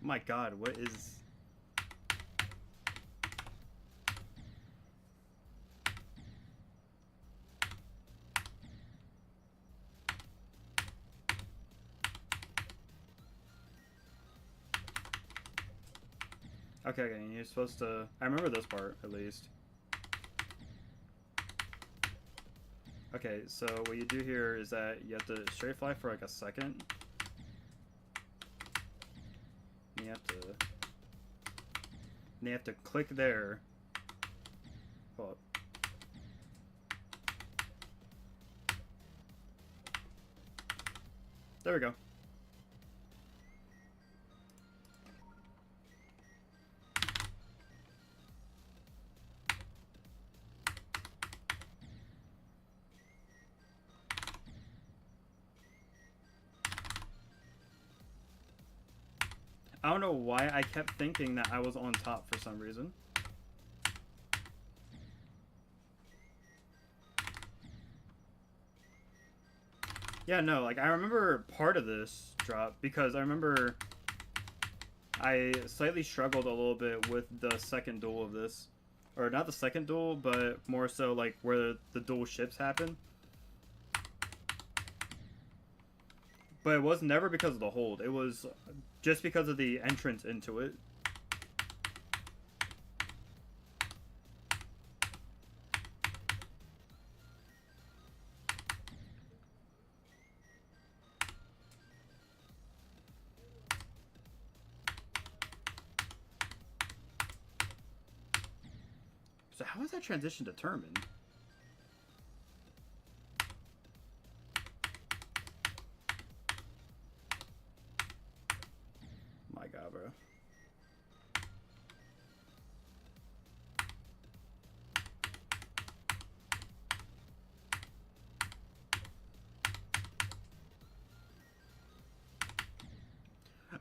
Oh my god, what is... Okay, okay, you're supposed to... I remember this part, at least. Okay, so what you do here is that you have to straight fly for like a second. You have to... And you have to click there. Hold up. There we go. I don't know why I kept thinking that I was on top for some reason. Yeah, no, like I remember part of this drop because I remember I slightly struggled a little bit with the second duel of this. Or not the second duel, but more so like where the dual ships happen. But it was never because of the hold. It was just because of the entrance into it. So how is that transition determined? My God, bro.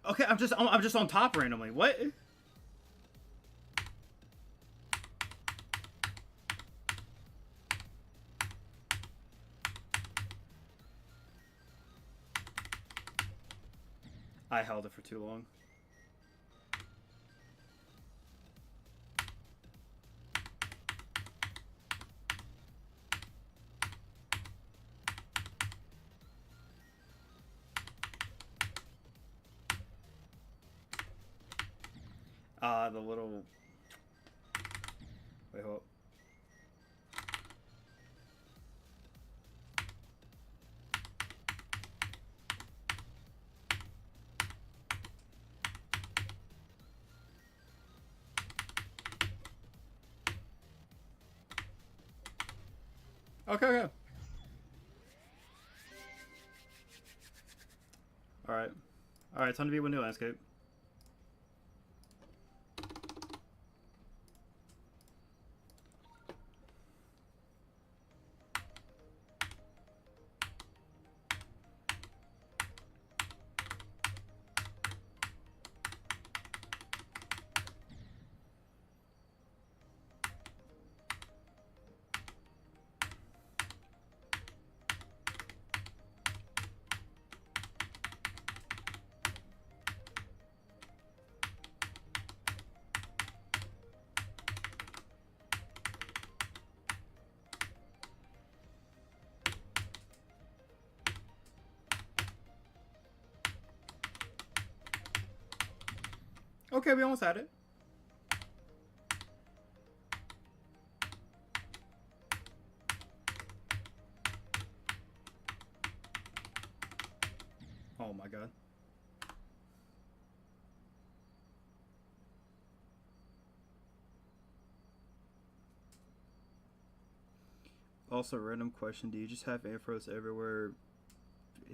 Okay, I'm just on top randomly. What? I held it for too long. The little... Wait, hold up. Okay, okay. Alright. Alright, time to beat Window Landscape. Okay, we almost had it. Oh my God. Also, random question: do you just have Ampharos everywhere?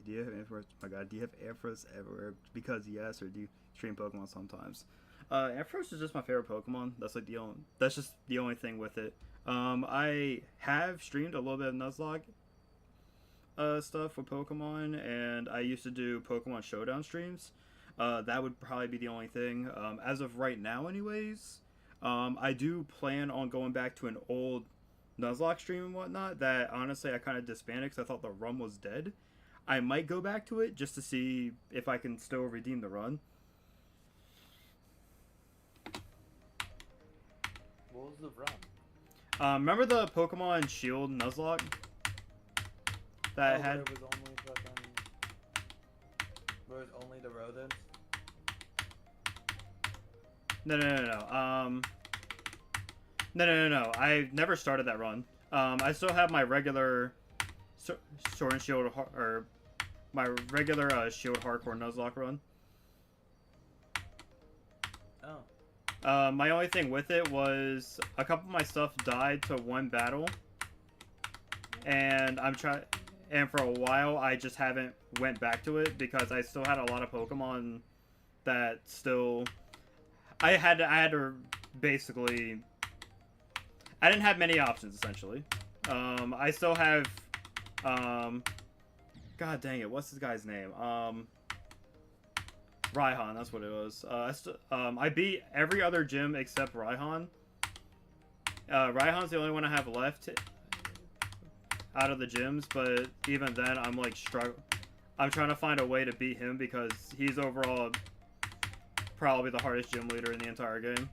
Do you have Ampharos? Oh my God, do you have Ampharos everywhere? Because yes, or do you stream Pokemon sometimes? Ampharos is just my favorite Pokemon. That's like the only. That's just the only thing with it. I have streamed a little bit of Nuzlocke stuff with Pokemon, and I used to do Pokemon Showdown streams. That would probably be the only thing. As of right now, anyways, I do plan on going back to an old Nuzlocke stream and whatnot that honestly I kind of disbanded because I thought the run was dead. I might go back to it just to see if I can still redeem the run. What was the run? Remember the Pokemon Shield Nuzlocke that had? Where it was only fucking... Where it was only the rodents? No, no, no, no. No. I never started that run. I still have my regular Sword and Shield or my regular Shield Hardcore Nuzlocke run. Oh. My only thing with it was a couple of my stuff died to one battle, and and for a while I just haven't went back to it because I still had a lot of Pokemon that still I had to basically I didn't have many options essentially. I still have God dang it, what's this guy's name? Raihan, that's what it was. I beat every other gym except Raihan. Raihan's the only one I have left out of the gyms, but even then, I'm like I'm trying to find a way to beat him because he's overall probably the hardest gym leader in the entire game.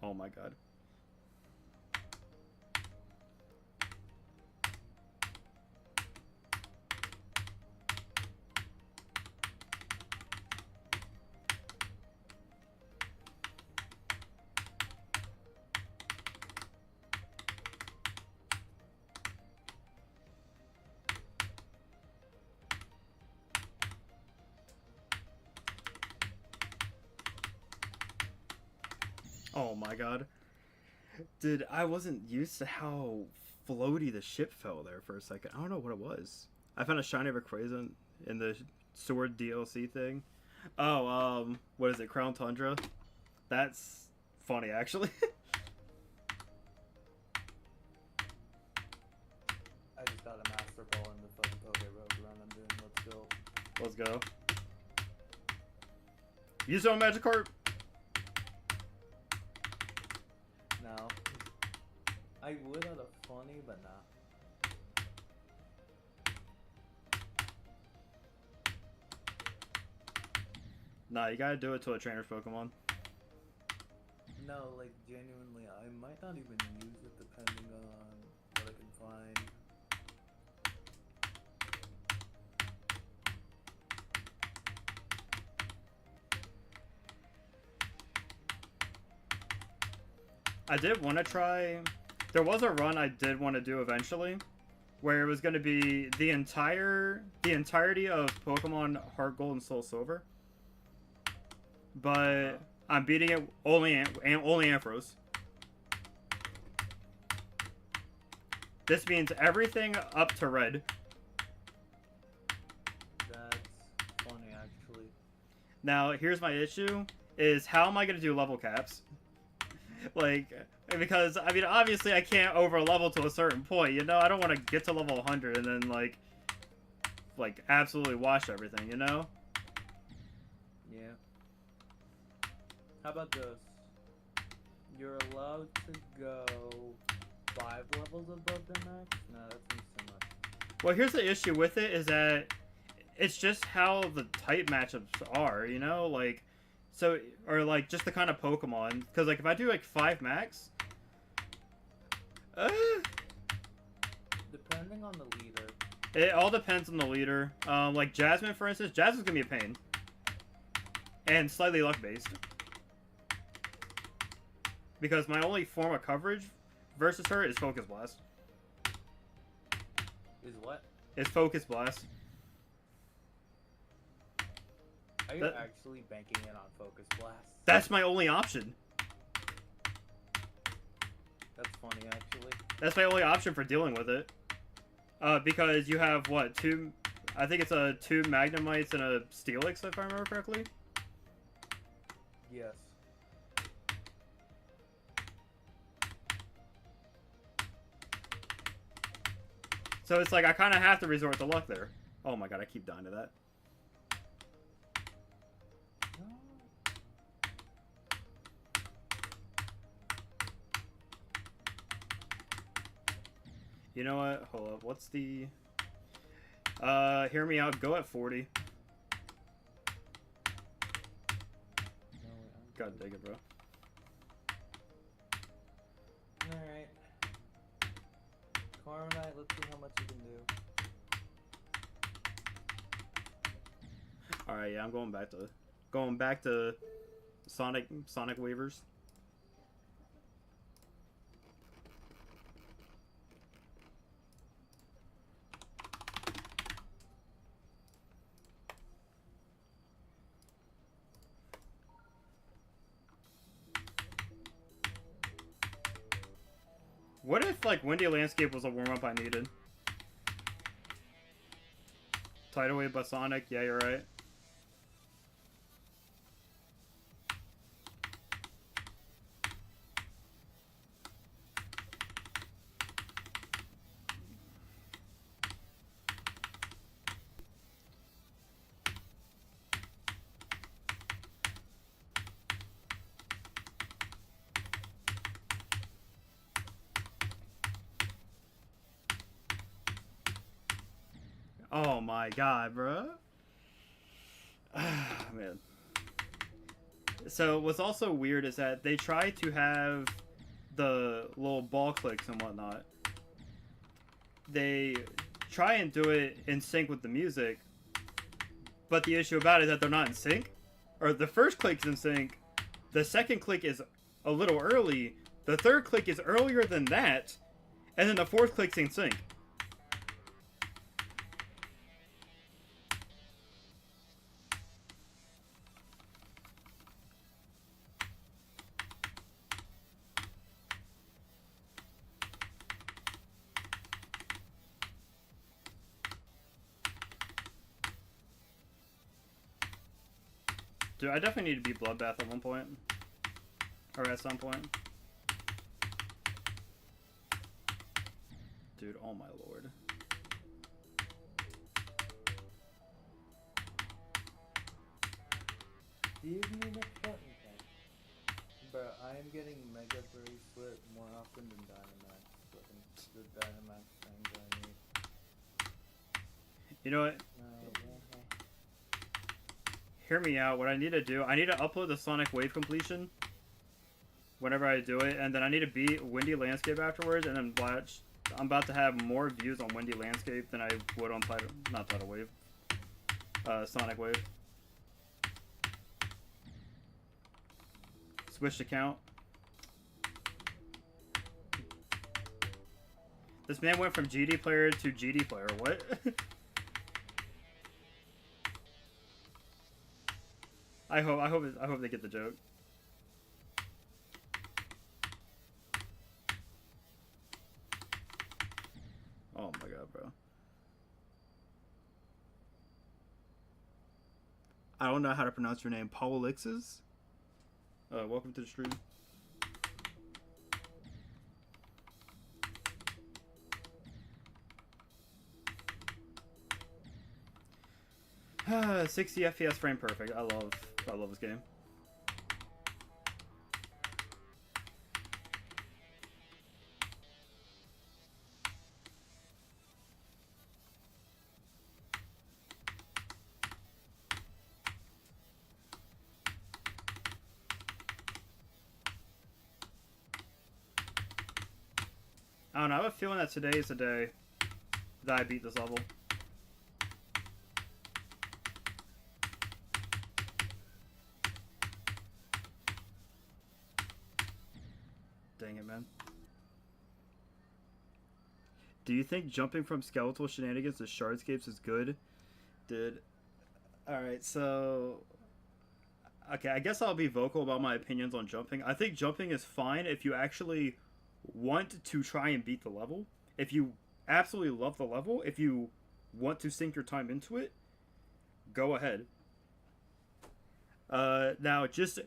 Oh my god. Oh my god. Dude, I wasn't used to how floaty the ship fell there for a second. I don't know what it was. I found a shiny Rayquaza in the Sword DLC thing. Oh, what is it? Crown Tundra? That's funny, actually. I just got a Master Ball in the fucking Poké Road run I'm doing. Let's go. Let's go. Use your own Magikarp! No. I would out of funny, but nah. Nah, you gotta do it to a trainer's Pokemon. No, like genuinely, I might not even use it depending on what I can find. I did want to try. There was a run I did want to do eventually, where it was going to be the entirety of Pokemon Heart Gold and Soul Silver, but I'm beating it only Ampharos. This means everything up to Red. That's funny, actually. Now, here's my issue: is how am I going to do level caps? Like, because, I mean, obviously I can't over-level to a certain point, you know? I don't want to get to level 100 and then, like, absolutely wash everything, you know? Yeah. How about this? You're allowed to go 5 levels above the max? No, that seems too much. Well, here's the issue with it, is that it's just how the type matchups are, you know? Like, so, or, like, just the kind of Pokemon. Because, like, if I do, like, 5 max... Depending on the leader. It all depends on the leader. Like, Jasmine, for instance. Jasmine's gonna be a pain. And slightly luck-based. Because my only form of coverage versus her is Focus Blast. Is what? It's Focus Blast. Are you actually banking it on Focus Blast? That's my only option. That's funny, actually. That's my only option for dealing with it. Because you have, what, I think it's 2 Magnemites and a Steelix, if I remember correctly? Yes. So it's like, I kind of have to resort to luck there. Oh my god, I keep dying to that. You know what? Hold up. What's the... hear me out. Go at 40. God dang it, bro. Alright. Corviknight, let's see how much you can do. All right, yeah, I'm going back to Sonic Waivers. What if, like, Windy Landscape was a warm-up I needed? Tidal Wave by Sonic, yeah, you're right. Oh my god, bro. Man. So what's also weird is that they try to have the little ball clicks and whatnot. They try and do it in sync with the music, but the issue about it is that they're not in sync. Or the first click's in sync, the second click is a little early, the third click is earlier than that, and then the fourth click's in sync. Dude, I definitely need to beat Bloodbath at one point. Or at some point. Dude, oh my lord. Give me the button thing. Bro, I am getting Mega Bracelet more often than Dynamax. The Dynamax things I need. You know what? Hear me out. What I need to do, I need to upload the Sonic Wave completion whenever I do it, and then I need to beat Windy Landscape afterwards, and then watch. I'm about to have more views on Windy Landscape than I would on Tidal Wave. Sonic Wave. Switched account. This man went from GD player to GD player. What? I hope they get the joke. Oh my god, bro. I don't know how to pronounce your name. Paulixes? Welcome to the stream. Ah, 60 FPS frame perfect. I love this game. I don't know, I have a feeling that today is the day that I beat this level. Dang it, man. Do you think jumping from skeletal shenanigans to shardscapes is good? Dude. Alright, so... Okay, I guess I'll be vocal about my opinions on jumping. I think jumping is fine if you actually want to try and beat the level. If you absolutely love the level, if you want to sink your time into it, go ahead. Now, just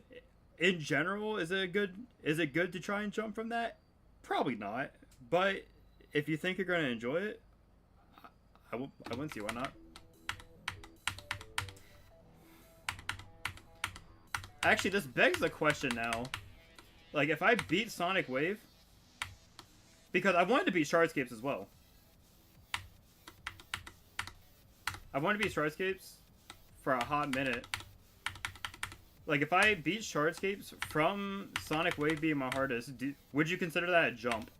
in general, is it good to try and jump from that? Probably not. But if you think you're going to enjoy it, I wouldn't see why not. Actually, this begs the question now. Like, if I beat Sonic Wave, because I wanted to beat Shardscapes as well. I wanted to beat Shardscapes for a hot minute. Like, if I beat Shardscapes from Sonic Wave being my hardest, would you consider that a jump?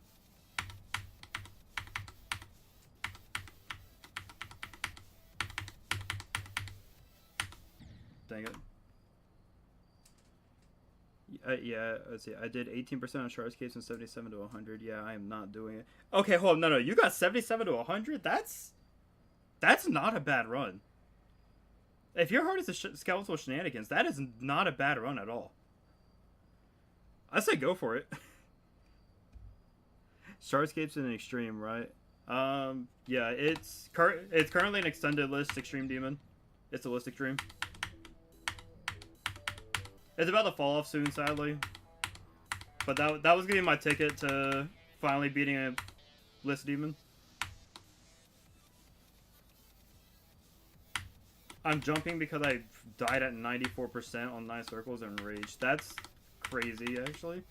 Yeah, let's see. I did 18% on Shardscapes and 77 to 100. Yeah, I am not doing it. Okay, hold on. No, you got 77 to 100? That's not a bad run. If your heart is a skeletal shenanigans, that is not a bad run at all. I say go for it. Shardscapes in an extreme, right? Yeah, it's currently an extended list extreme demon. It's a list extreme. It's about to fall off soon, sadly. But that was gonna be my ticket to finally beating a list demon. I'm jumping because I died at 94% on 9 circles and rage. That's crazy, actually.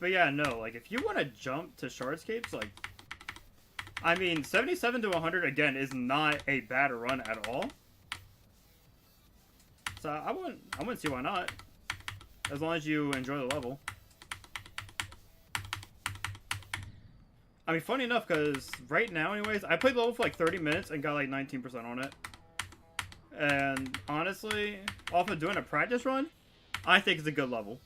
But yeah, no, like, if you want to jump to Shardscapes, like, I mean, 77 to 100, again, is not a bad run at all. So I wouldn't see why not. As long as you enjoy the level. I mean, funny enough, because right now, anyways, I played the level for like 30 minutes and got like 19% on it. And honestly, off of doing a practice run, I think it's a good level.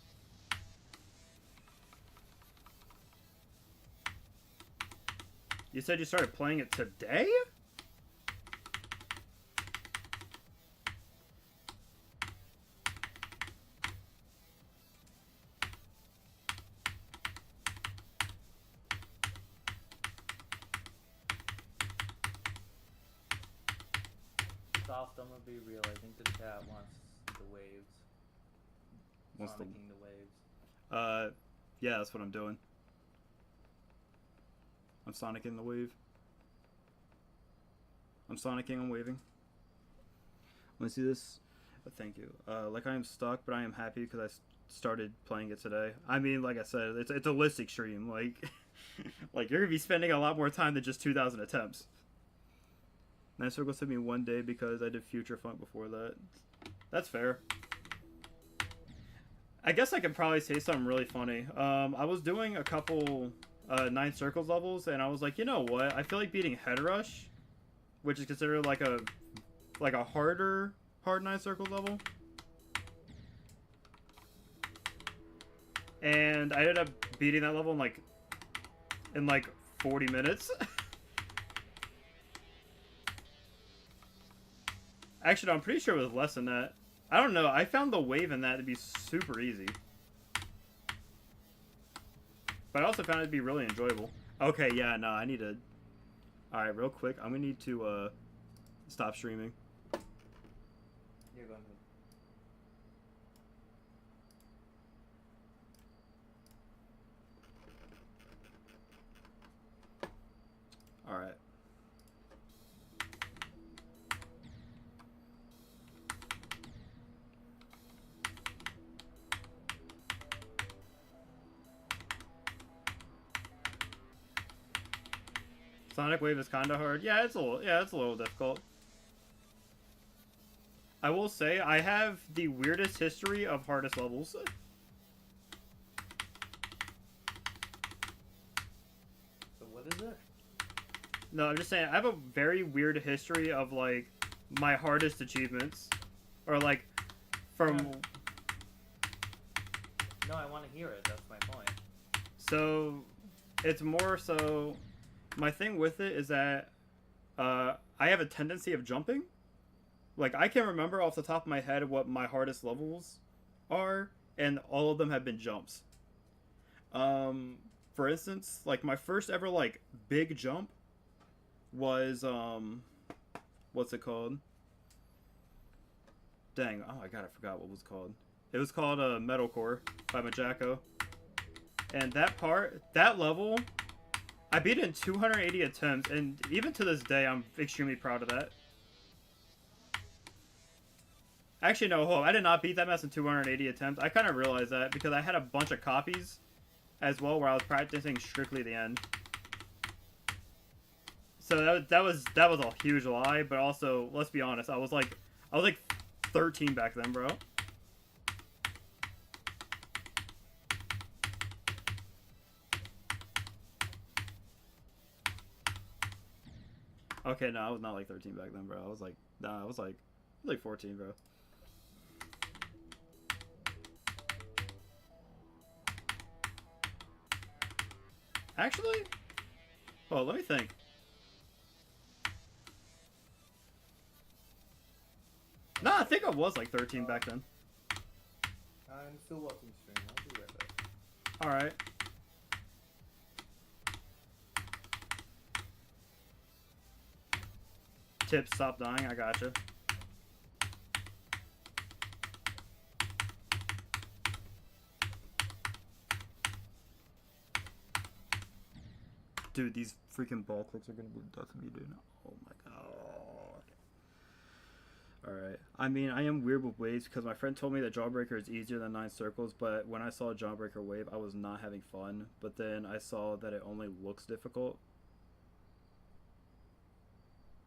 You said you started playing it today? Soft, I'm gonna be real. I think the chat wants the waves. What's Sonicking the waves. Yeah, that's what I'm doing. I'm Sonicking the wave. I'm Sonicking, I'm waving. Want to see this? Thank you. Like, I am stuck, but I am happy because I started playing it today. I mean, like I said, it's a list extreme. Like, like, you're going to be spending a lot more time than just 2,000 attempts. 9 circles took me 1 day because I did Future Funk before that. That's fair. I guess I could probably say something really funny. I was doing a couple 9 circles levels, and I was like, you know what? I feel like beating Head Rush, which is considered like a hard 9 circles level. And I ended up beating that level in like 40 minutes. Actually, no, I'm pretty sure it was less than that. I don't know. I found the wave in that to be super easy. But I also found it to be really enjoyable. Okay, yeah, no, I need to... Alright, real quick, I'm gonna need to, stop streaming. You're going to... Alright. Sonic Wave is kinda hard. Yeah, it's a little difficult. I will say I have the weirdest history of hardest levels. So what is it? No, I'm just saying I have a very weird history of like my hardest achievements, or like from. No, I want to hear it. That's my point. So, it's more so. My thing with it is that I have a tendency of jumping. Like, I can remember off the top of my head what my hardest levels are, and all of them have been jumps. For instance, like, my first ever, like, big jump was, what's it called? Dang, oh my god, I forgot what it was called. It was called, Metalcore by Majako. And that level... I beat it in 280 attempts, and even to this day, I'm extremely proud of that. Actually, no, hold on. I did not beat that mess in 280 attempts. I kind of realized that because I had a bunch of copies as well where I was practicing strictly the end. So that was a huge lie, but also let's be honest, I was like 13 back then, bro. Okay, no, I was not like 13 back then, bro. I was like, nah, I was like 14, bro. Actually, oh, let me think. Nah, I think I was like 13 back then. I'm still watching stream. I'll be right back. All right. Tips, stop dying. I gotcha. Dude, these freaking ball clicks are gonna be death to me, dude. Oh my god. Alright. I mean, I am weird with waves because my friend told me that Jawbreaker is easier than 9 circles, but when I saw Jawbreaker wave, I was not having fun. But then I saw that it only looks difficult.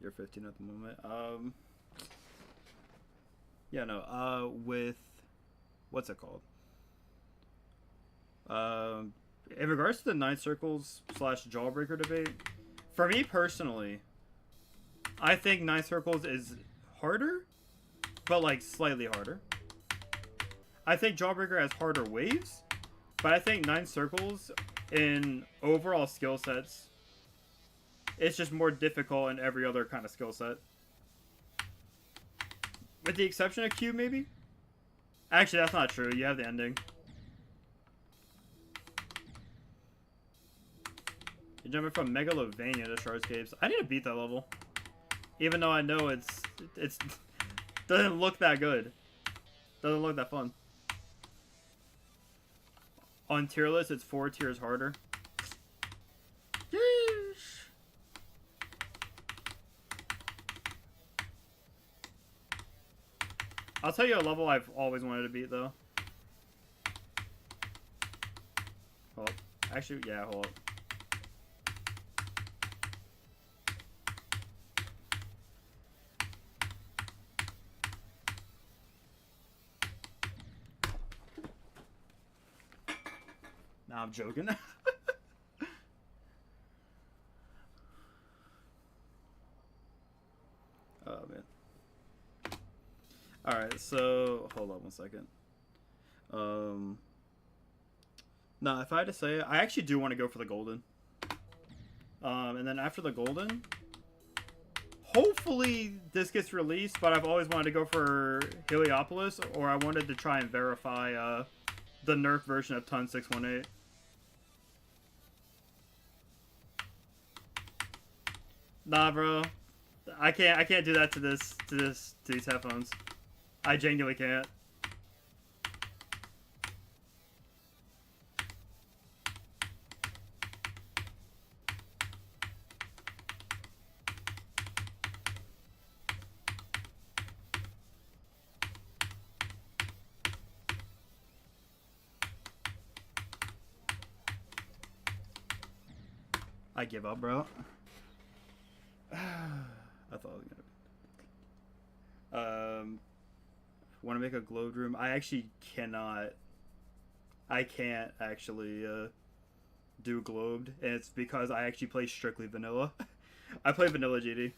You're 15 at the moment. Yeah, no, with, what's it called? In regards to the 9 circles / Jawbreaker debate, for me personally, I think 9 circles is harder, but like slightly harder. I think Jawbreaker has harder waves, but I think 9 circles in overall skill sets, it's just more difficult in every other kind of skill set. With the exception of Q, maybe? Actually, that's not true. You have the ending. You're jumping from Megalovania to Shardscapes. I need to beat that level. Even though I know it's doesn't look that good. Doesn't look that fun. On tier list, it's 4 tiers harder. Yeesh. I'll tell you a level I've always wanted to beat, though. Hold up. Actually, yeah, hold up. Nah, I'm joking. Oh, man. Alright, so hold on one second. Nah, if I had to say it, I actually do want to go for the golden. And then after the golden, hopefully this gets released, but I've always wanted to go for Heliopolis, or I wanted to try and verify the nerf version of Ton 618. Nah, bro. I can't do that to these headphones. I genuinely can't. I give up, bro. I thought I was gonna. Want to make a glowed room? I actually cannot. I can't actually do globed, and it's because I actually play strictly vanilla. I play vanilla GD,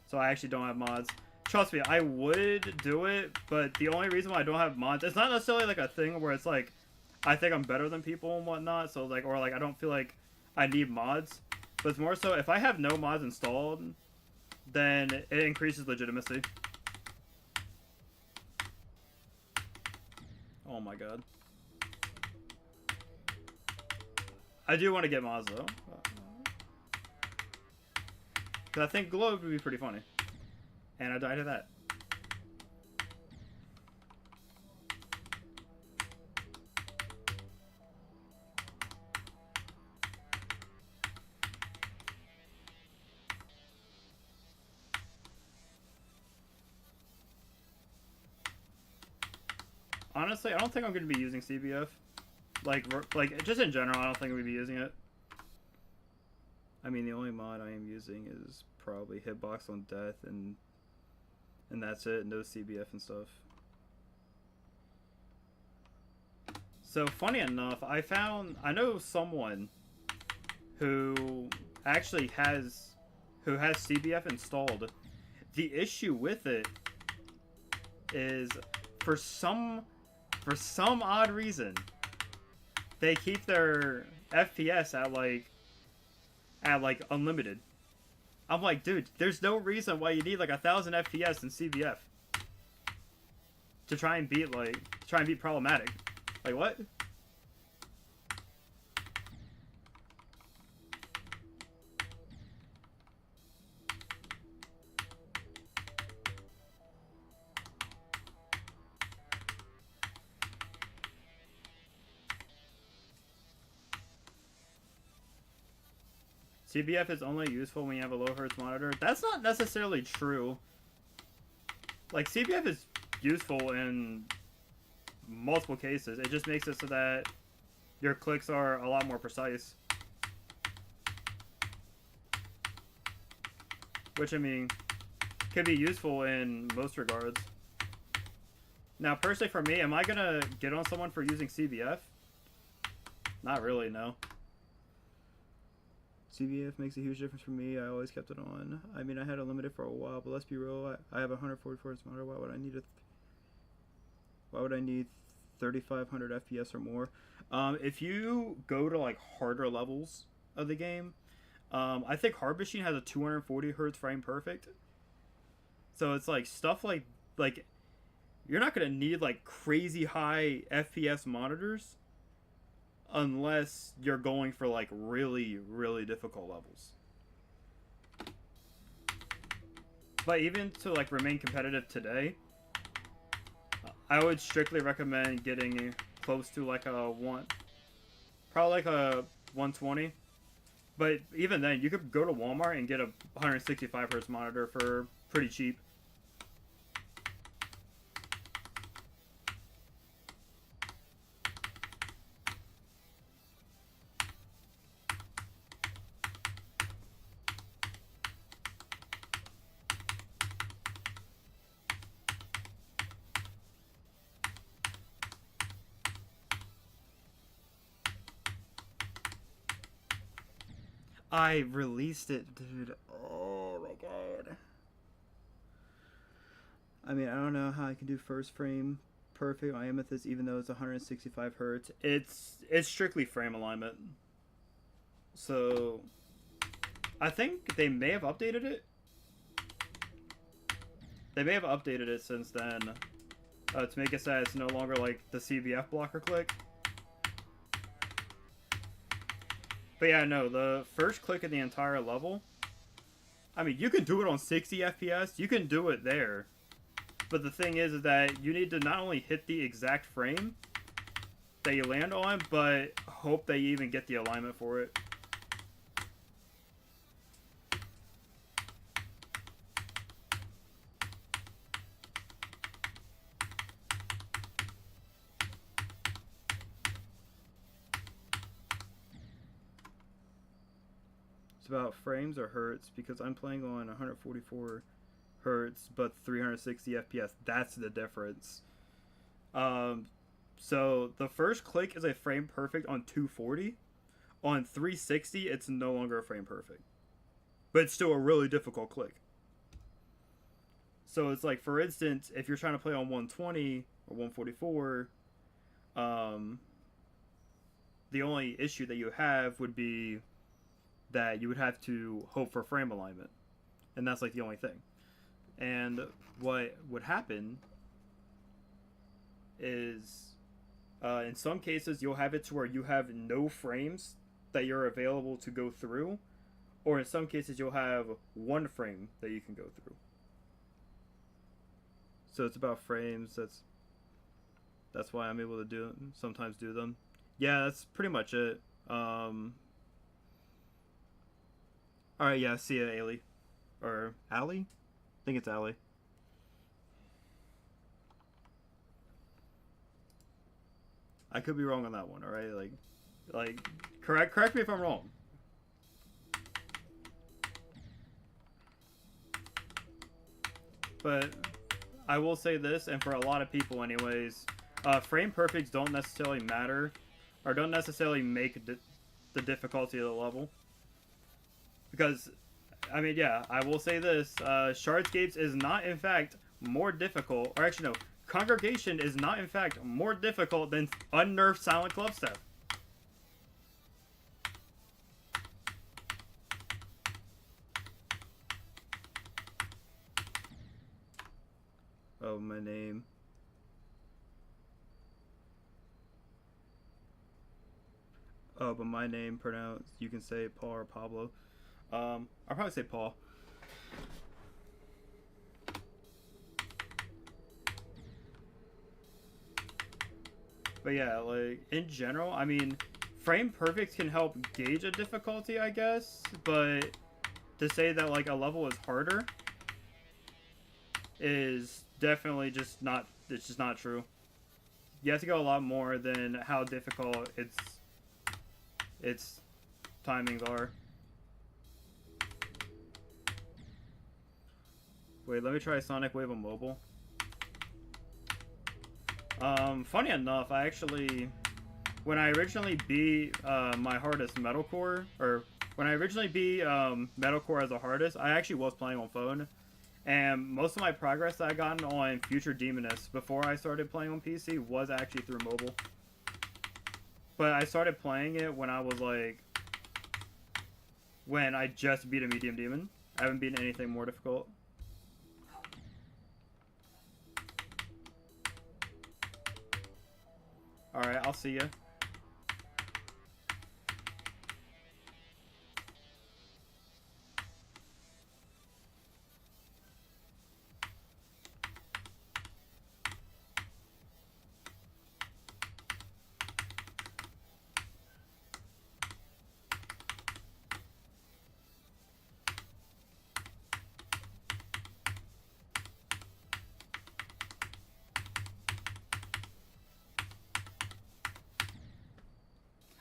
so I actually don't have mods. Trust me, I would do it, but the only reason why I don't have mods, it's not necessarily like a thing where it's like I think I'm better than people and whatnot. So like, or like I don't feel like I need mods, but it's more so if I have no mods installed, then it increases legitimacy. Oh my god. I do want to get mods though. Because I think Globe would be pretty funny. And I died to that. Honestly, I don't think I'm going to be using CBF. Like just in general, I don't think I'm going to be using it. I mean, the only mod I am using is probably Hitbox on Death, and that's it. No CBF and stuff. So funny enough, I know someone who actually has CBF installed. The issue with it is for some odd reason they keep their FPS at like unlimited. I'm like, dude, there's no reason why you need like 1,000 FPS in CBF to try and beat problematic. Like what? CBF is only useful when you have a low hertz monitor. That's not necessarily true. Like, CBF is useful in multiple cases. It just makes it so that your clicks are a lot more precise. Which, I mean, could be useful in most regards. Now, personally for me, am I gonna get on someone for using CBF? Not really, no. CBF makes a huge difference for me. I always kept it on. I mean, I had it limited for a while, but let's be real. I have 144 Hz monitor. Why would I need 3,500 FPS or more? If you go to like harder levels of the game, I think Hard Machine has a 240 Hz frame perfect. So it's like stuff like you're not gonna need like crazy high FPS monitors unless you're going for like really, really difficult levels. But even to like remain competitive today, I would strictly recommend getting close to like probably like a 120. But even then, you could go to Walmart and get a 165 Hz monitor for pretty cheap. I released it, dude. Oh my god. I mean, I don't know how I can do first frame perfect on Amethyst even though it's 165 Hz. It's strictly frame alignment. So I think they may have updated it. They may have updated it since then to make it so it's no longer like the CBF blocker click. But yeah, no, the first click of the entire level, I mean, you can do it on 60 FPS, you can do it there. But the thing is that you need to not only hit the exact frame that you land on, but hope that you even get the alignment for it. About frames or hertz, because I'm playing on 144 hertz but 360 FPS. That's the difference. So the first click is a frame perfect on 240. On 360 it's no longer a frame perfect, but it's still a really difficult click. So it's like, for instance, if you're trying to play on 120 or 144, the only issue that you have would be that you would have to hope for frame alignment, and that's like the only thing. And what would happen is in some cases you'll have it to where you have no frames that you're available to go through, or in some cases you'll have one frame that you can go through. So it's about frames. That's why I'm able to sometimes do them. Yeah, that's pretty much it. Alright, yeah, see ya, Ailey. Or Allie? I think it's Allie. I could be wrong on that one, alright? Like correct me if I'm wrong. but I will say this, and for a lot of people anyways, frame perfects don't necessarily matter, or don't necessarily make the difficulty of the level. Because, I mean, yeah, I will say this, Shardscapes is not, in fact, more difficult, or actually no, Congregation is not, in fact, more difficult than unnerfed Silent Clubstep. Oh, my name. Oh, but my name pronounced, you can say Paul or Pablo. I'll probably say Paul. But yeah, like, in general, I mean, frame perfects can help gauge a difficulty, I guess, but to say that, like, a level is harder is definitely just not, it's just not true. You have to go a lot more than how difficult its timings are. Wait, let me try Sonic Wave on mobile. Funny enough, I actually, when I originally beat my hardest metalcore, or when I originally beat metalcore as a hardest, I actually was playing on phone, and most of my progress that I gotten on Future Demoness before I started playing on PC was actually through mobile. But I started playing it when I was like, when I just beat a medium demon. I haven't beaten anything more difficult. Alright, I'll see ya.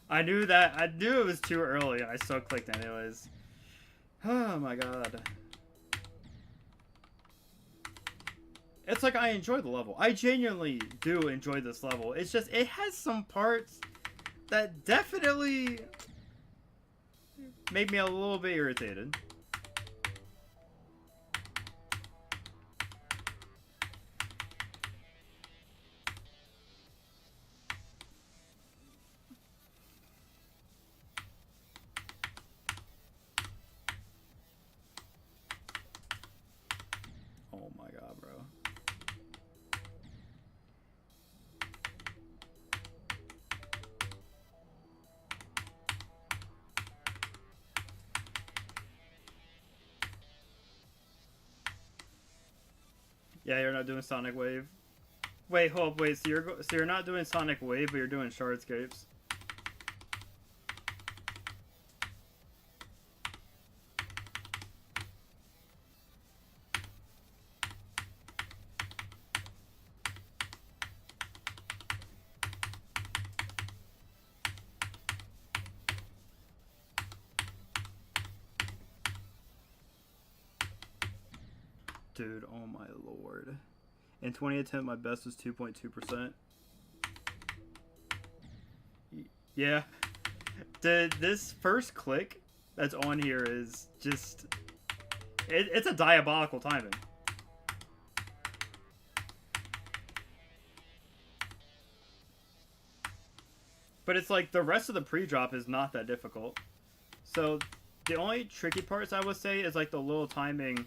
I knew it was too early, and I still clicked anyways. Oh my god. It's like I enjoy the level. I genuinely do enjoy this level. It's just, it has some parts that definitely made me a little bit irritated. Oh my god, bro. Yeah, you're not doing Sonic Wave. Wait, hold up, wait. So you're not doing Sonic Wave, but you're doing Shardscapes. Dude, oh my lord. In 2010, my best was 2.2%. Yeah. This first click that's on here is just... It's a diabolical timing. But it's like the rest of the pre-drop is not that difficult. So the only tricky parts I would say is like the little timing.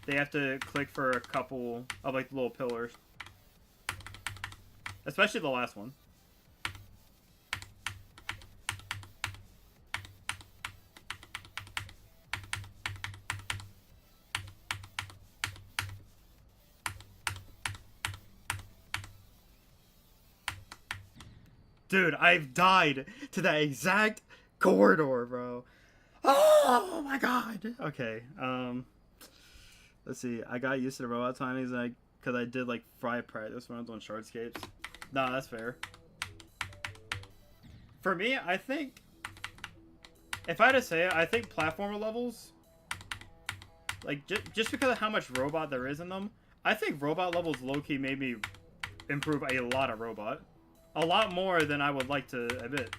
They have to click for a couple of like the little pillars. Especially the last one. Dude, I've died to that exact corridor, bro. Oh my god. Okay, let's see. I got used to the robot timings because I did like fry practice when I was on Shardscapes. Nah, that's fair. For me, I think, if I had to say it, I think platformer levels, like just because of how much robot there is in them, I think robot levels low-key made me improve a lot of robot. A lot more than I would like to admit.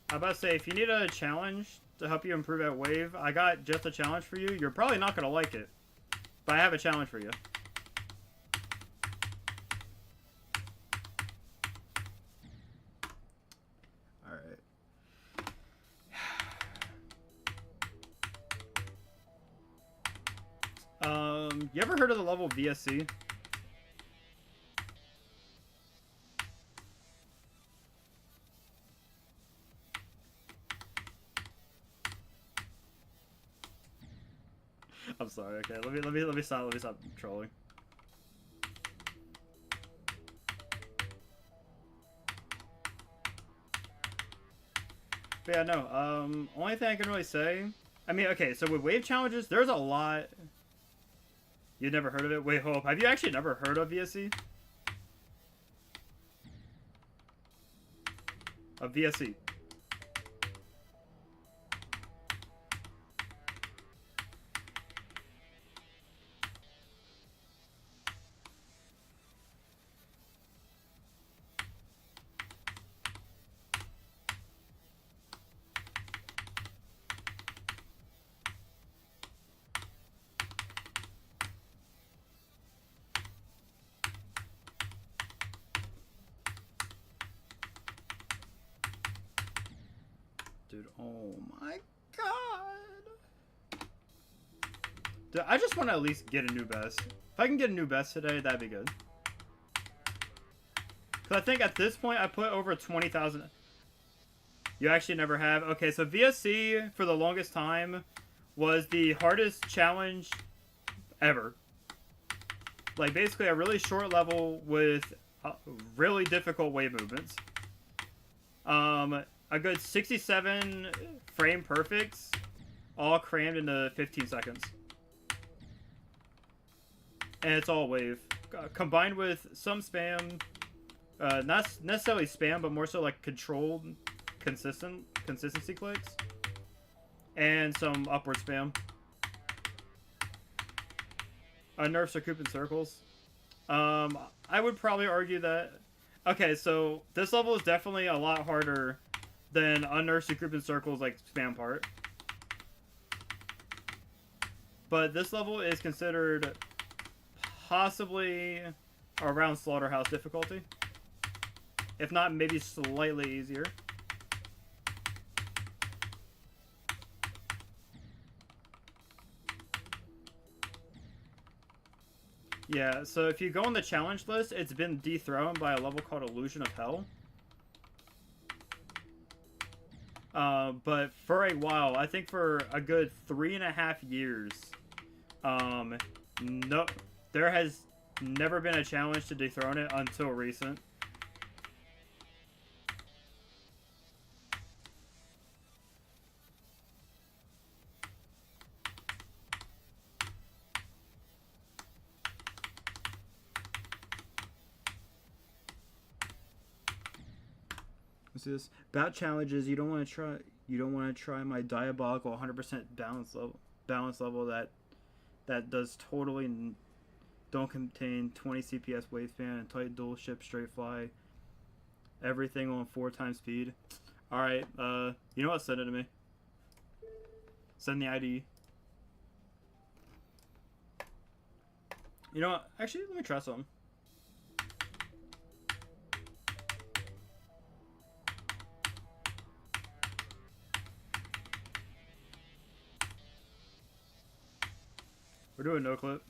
I'm about to say, if you need a challenge to help you improve at Wave, I got just a challenge for you. You're probably not going to like it, but I have a challenge for you. Alright. You ever heard of the level VSC? I'm sorry. Okay, let me stop trolling. But yeah, no. Only thing I can really say. I mean, okay. So with wave challenges, there's a lot. You've never heard of it? Wait, Hope. Have you actually never heard of VSC? Of VSC. Dude, oh my god. Dude, I just want to at least get a new best. If I can get a new best today, that'd be good. Because I think at this point, I put over 20,000. You actually never have? Okay, so VSC, for the longest time, was the hardest challenge ever. Like, basically a really short level with really difficult wave movements. A good 67 frame perfects, all crammed into 15 seconds. And it's all wave. Combined with some spam, not necessarily spam, but more so like controlled, consistency clicks. And some upward spam. Nerfs or Coop circles. I would probably argue that... Okay, so this level is definitely a lot harder than unnerfed group in circles like spam part. But this level is considered possibly around Slaughterhouse difficulty. If not, maybe slightly easier. Yeah, so if you go on the challenge list, it's been dethroned by a level called Illusion of Hell. But for a while, I think for a good 3.5 years, no, there has never been a challenge to dethrone it until recent. Let's do this. Bout challenges, you don't want to try my diabolical 100% balance level that does totally don't contain 20 CPS wavespan and tight dual ship straight fly. Everything on 4 times speed. Alright, you know what? Send it to me. Send the ID. You know what? Actually, let me try something. We're doing no clip.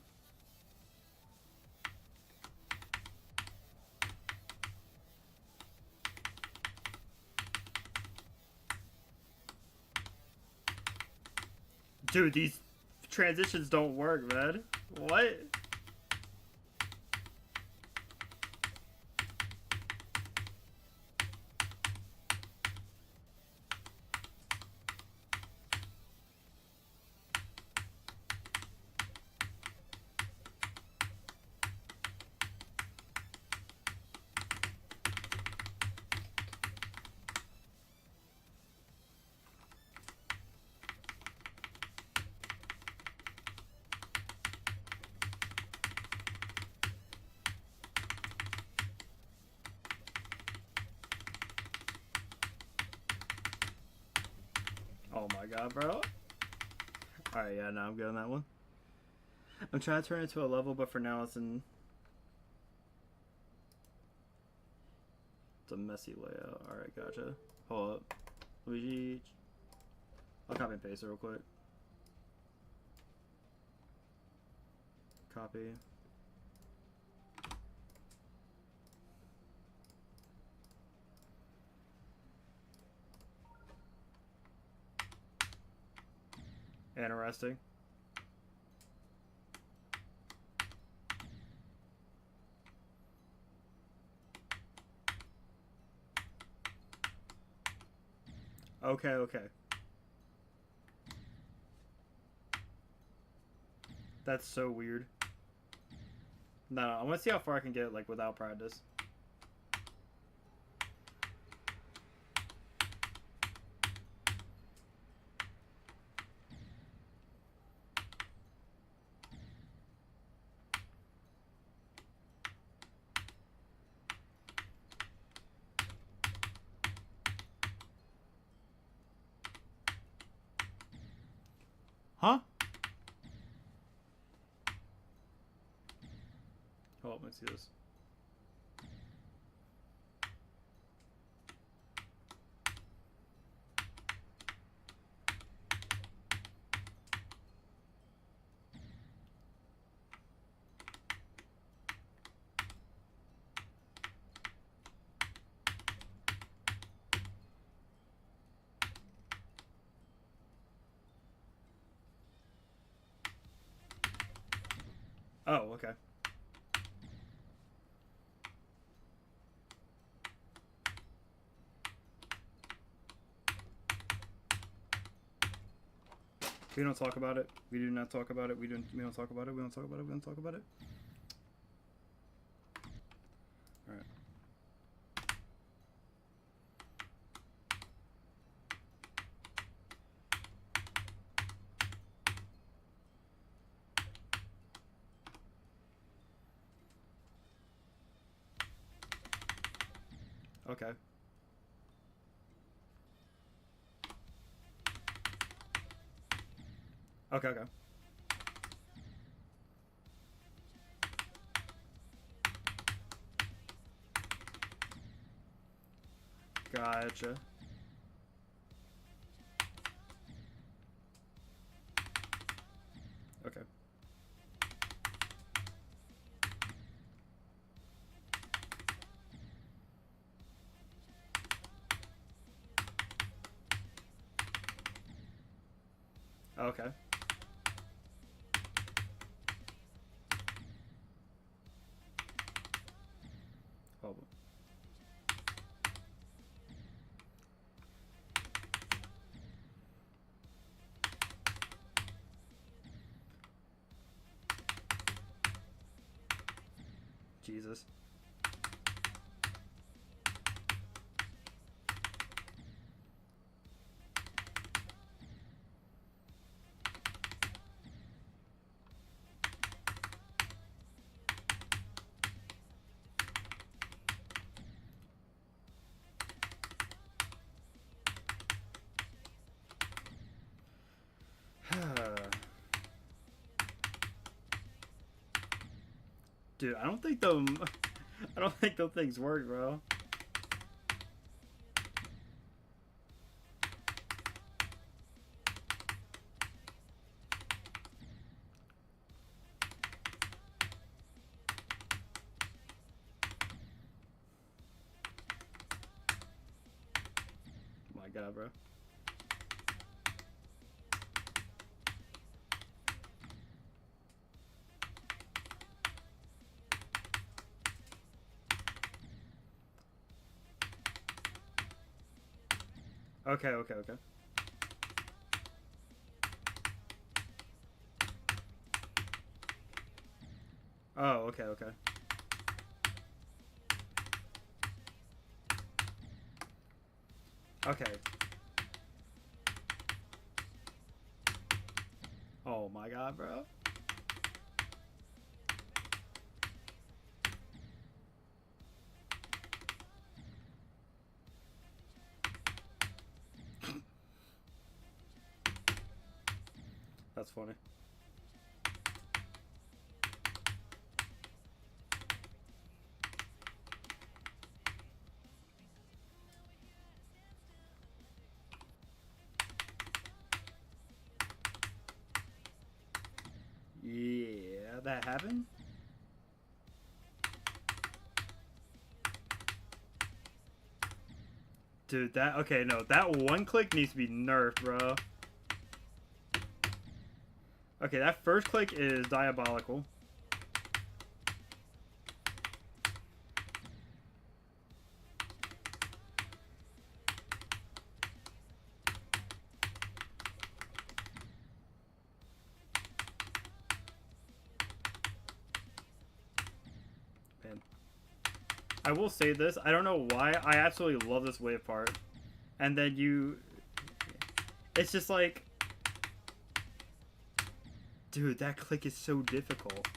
Dude, these transitions don't work, man. What? Oh my god, bro. Alright, yeah, now I'm good on that one. I'm trying to turn it to a level, but for now it's in... It's a messy layout. Alright, gotcha. Hold up. Luigi... I'll copy and paste it real quick. Copy. Interesting. Okay, okay. That's so weird. No, I want to see how far I can get, like, without practice. Huh? Oh, let me see this. Oh, okay. We don't talk about it. We do not talk about it. We don't talk about it. We don't talk about it. We don't talk about it. Alright. Okay. Okay, okay. Gotcha. Okay. Okay. Oh. Jesus. Dude, I don't think those things work, bro. My God, bro. Okay, okay, okay. Oh, okay, okay. Okay. Oh my God, bro. That's funny. Yeah, that happened? Dude, that... Okay, no. That one click needs to be nerfed, bro. Okay, that first click is diabolical. Man. I will say this. I don't know why. I absolutely love this wave part. And then you... It's just like... Dude, that click is so difficult.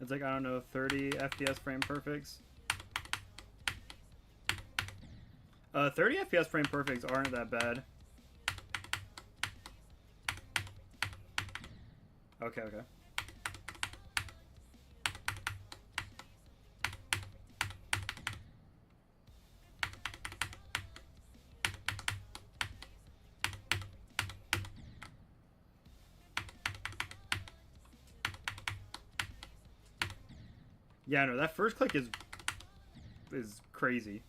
It's like, I don't know, 30 FPS frame perfects. 30 FPS frame perfects aren't that bad. Okay, okay. Yeah, no, that first click is crazy.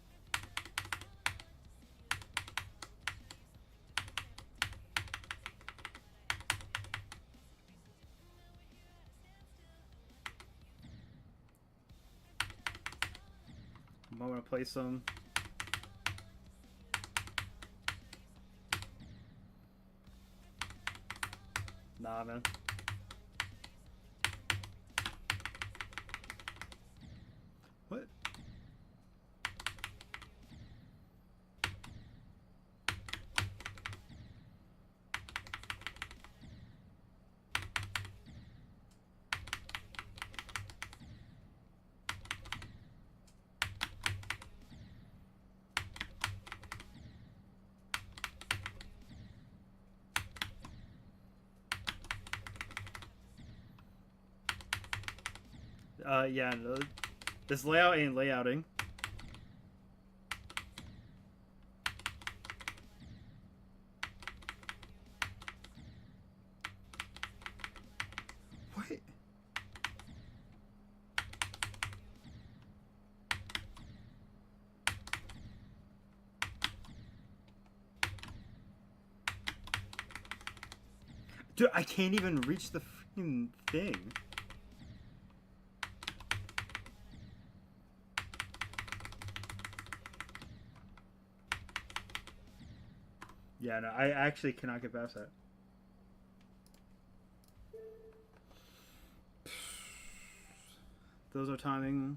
I'm gonna play some. Nah, man. What? Yeah, no, this layout ain't layouting. What? Dude, I can't even reach the freaking thing. Yeah, no, I actually cannot get past that. Those are timing.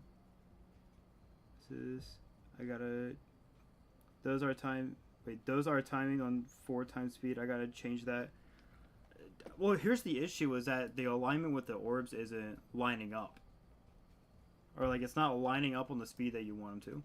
This is... I gotta... Those are time... Wait, those are timing on 4 times speed. I gotta change that. Well, here's the issue, is that the alignment with the orbs isn't lining up. Or, like, it's not lining up on the speed that you want them to.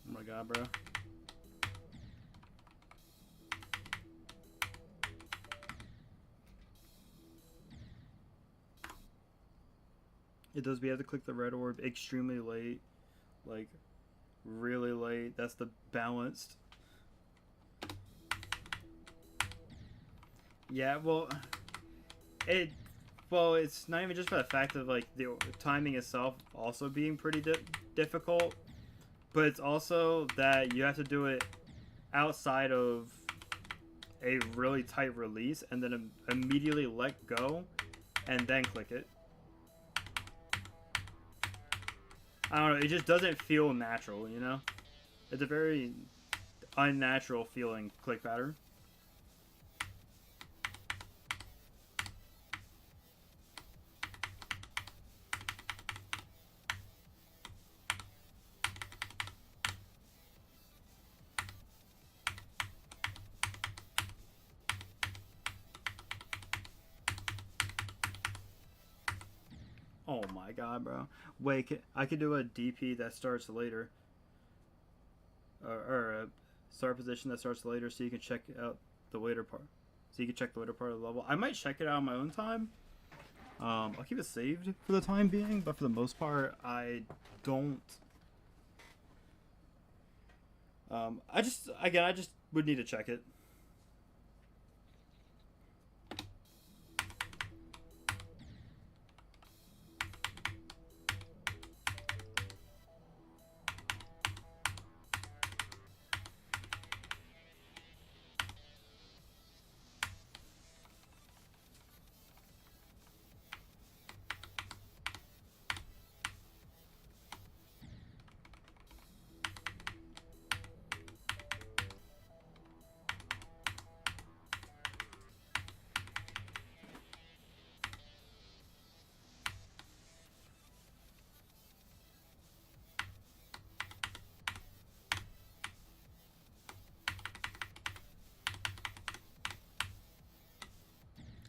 Oh my god, bro. It does, we have to click the red orb extremely late. Like, really late. that's the balanced. Yeah, well, it's not even just for the fact of like the timing itself also being pretty difficult, but it's also that you have to do it outside of a really tight release and then immediately let go and then click it. I don't know, it just doesn't feel natural, you know? It's a very unnatural feeling click pattern. Oh my god, bro. Wait, I could do a DP that starts later. Or a start position that starts later so you can check out the later part. So you can check the later part of the level. I might check it out on my own time. I'll keep it saved for the time being, but for the most part, I don't. I just would need to check it.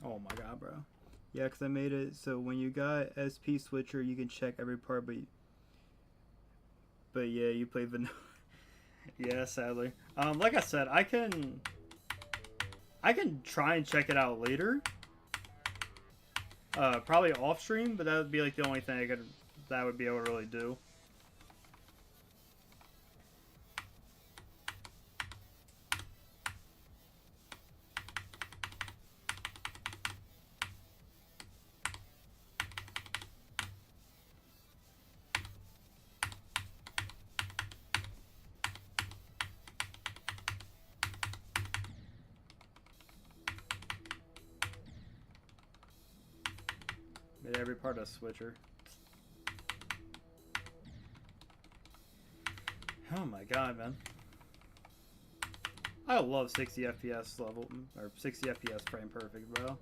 Oh my god, bro. Yeah, because I made it so when you got SP Switcher, you can check every part, but yeah, you play vanilla. Yeah, sadly. Like I said, I can try and check it out later. Probably off stream, but that would be like the only thing that would be able to really do. Made every part a switcher. Oh my god, man. I love 60 FPS level, or 60 FPS frame perfect, bro.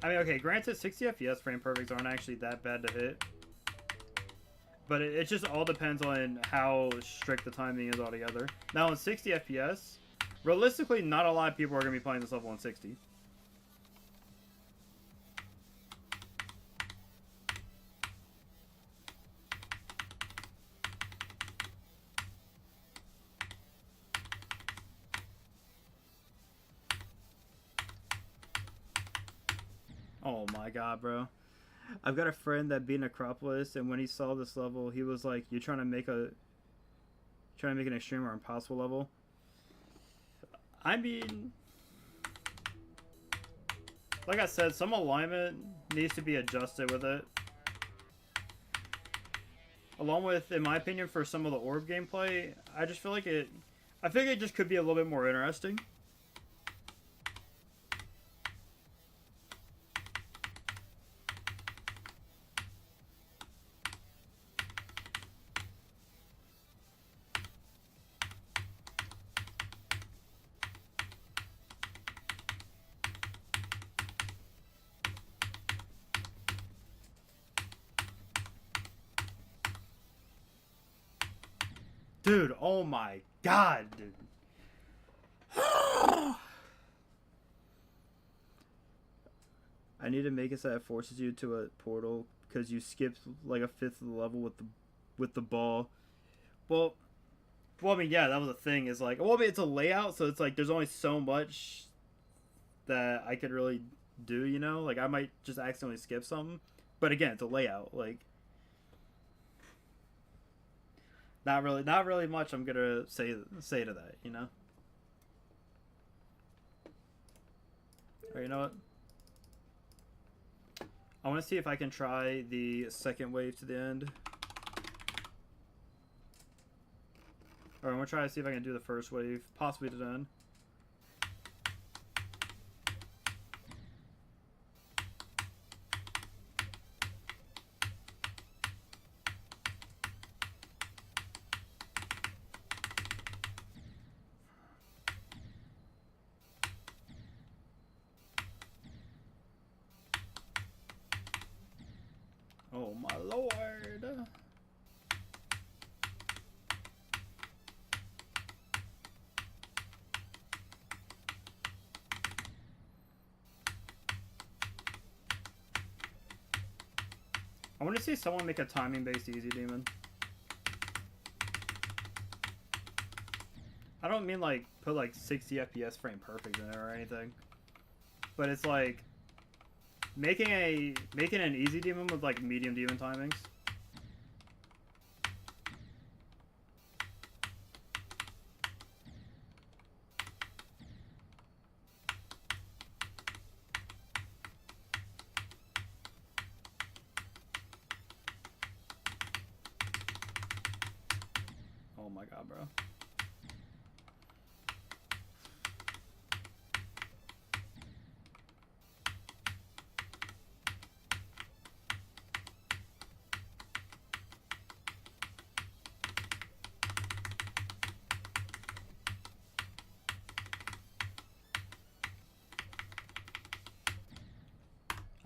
I mean, okay, granted, 60 FPS frame perfects aren't actually that bad to hit. But it just all depends on how strict the timing is altogether. Now, on 60 FPS, realistically, not a lot of people are going to be playing this level on 60. Oh my god, bro. I've got a friend that beat Acropolis, and when he saw this level, he was like, "You're trying to make an extreme or impossible level." I mean, like I said, some alignment needs to be adjusted with it. Along with, in my opinion, for some of the orb gameplay, I just feel like it just could be a little bit more interesting. Dude, oh my god, dude. I need to make it so that it forces you to a portal because you skipped like a fifth of the level with the ball. Well, I mean, yeah, that was a thing. Is like, well, I mean, it's a layout, so it's like there's only so much that I could really do. You know, like I might just accidentally skip something, but again, it's a layout. Like, not really much I'm gonna say to that, you know. Or you know what? I want to see if I can try the second wave to the end. Or I'm gonna try to see if I can do the first wave, possibly to the end. Oh my lord. I want to see someone make a timing-based easy demon. I don't mean like put like 60 FPS frame perfect in it or anything, but it's like making an easy demon with like medium demon timings. Oh my god, bro.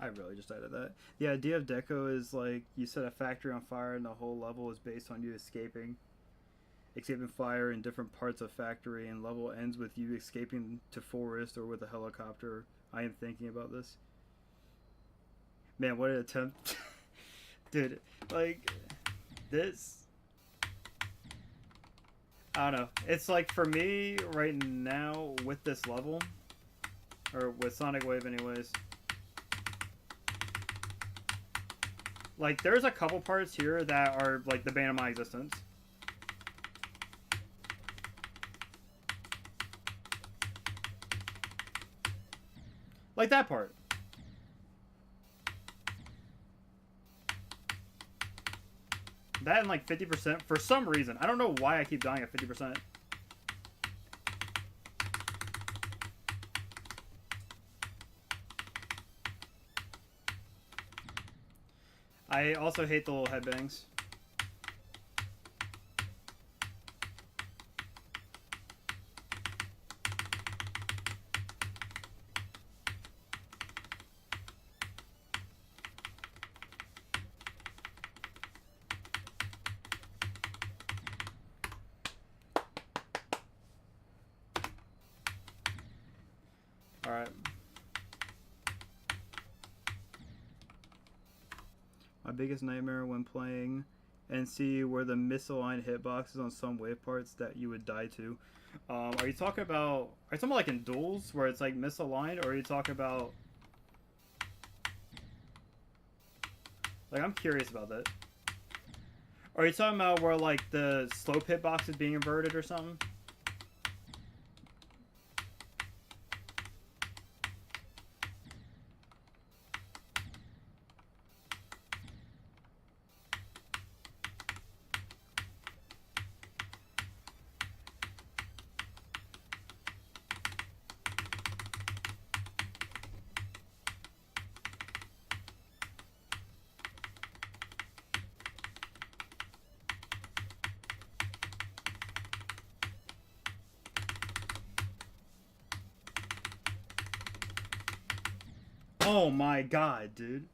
I really just added that. The idea of Deco is like you set a factory on fire and the whole level is based on you escaping fire in different parts of factory, and level ends with you escaping to forest or with a helicopter. I am thinking about this. Man, what an attempt. Dude, like this, I don't know. It's like for me right now with this level, or with Sonic Wave anyways, like there's a couple parts here that are like the bane of my existence. Like that part. That and like 50% for some reason. I don't know why I keep dying at 50%. I also hate the little headbangs. Alright. My biggest nightmare when playing NC were the misaligned hitboxes on some wave parts that you would die to. Are you talking about like in duels where it's like misaligned, or are you talking about like, I'm curious about that. Are you talking about where like the slope hitbox is being inverted or something? Oh my god, dude.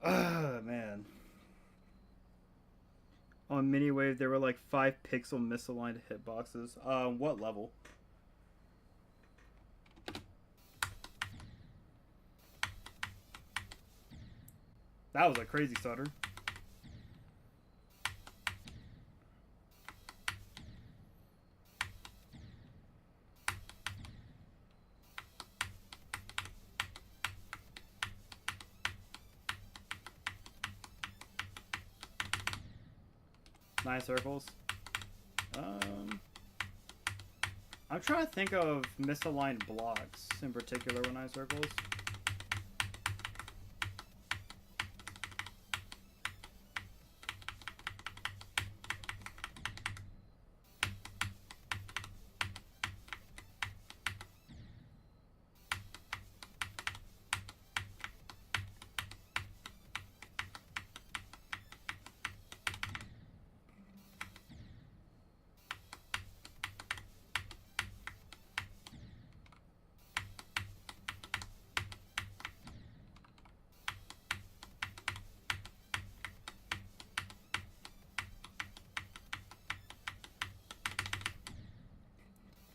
Man. On Mini Wave, there were like 5 pixel misaligned hitboxes. What level? That was a crazy stutter. 9 circles. I'm trying to think of misaligned blocks in particular with 9 circles.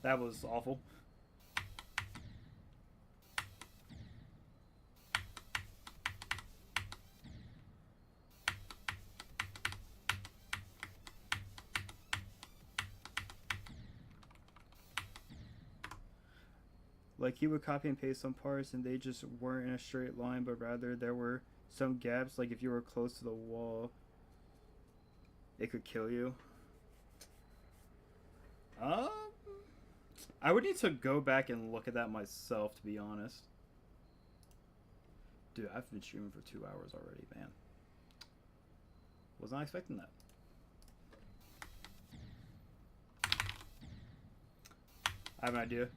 That was awful. Like he would copy and paste some parts and they just weren't in a straight line, but rather there were some gaps, like if you were close to the wall, it could kill you. I would need to go back and look at that myself, to be honest. Dude, I've been streaming for 2 hours already, man. Was not expecting that. I have an idea.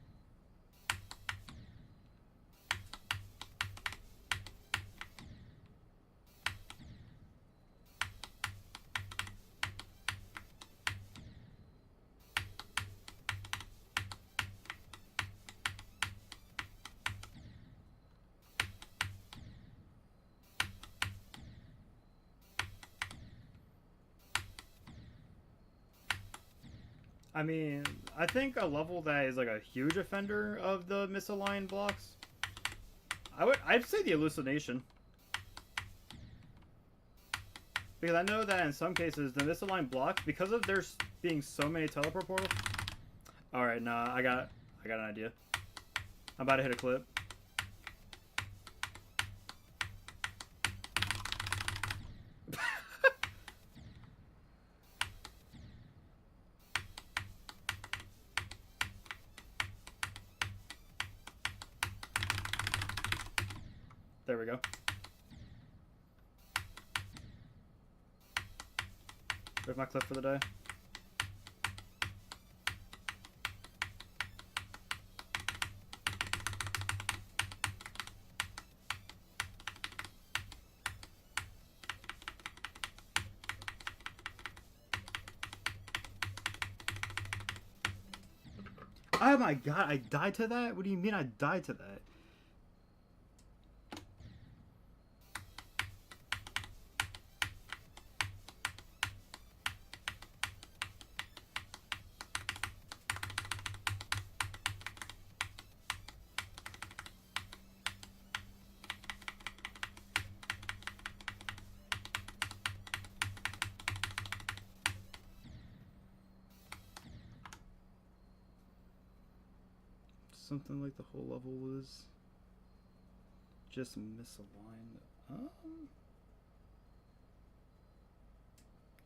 I mean, I think a level that is like a huge offender of the misaligned blocks, I'd say the hallucination. Because I know that in some cases the misaligned blocks, because of there being so many teleport portals. Alright, nah, I got an idea. I'm about to hit a clip. There we go. There's my clip for the day. Oh my god, I died to that? What do you mean I died to that? Something like the whole level was just misaligned.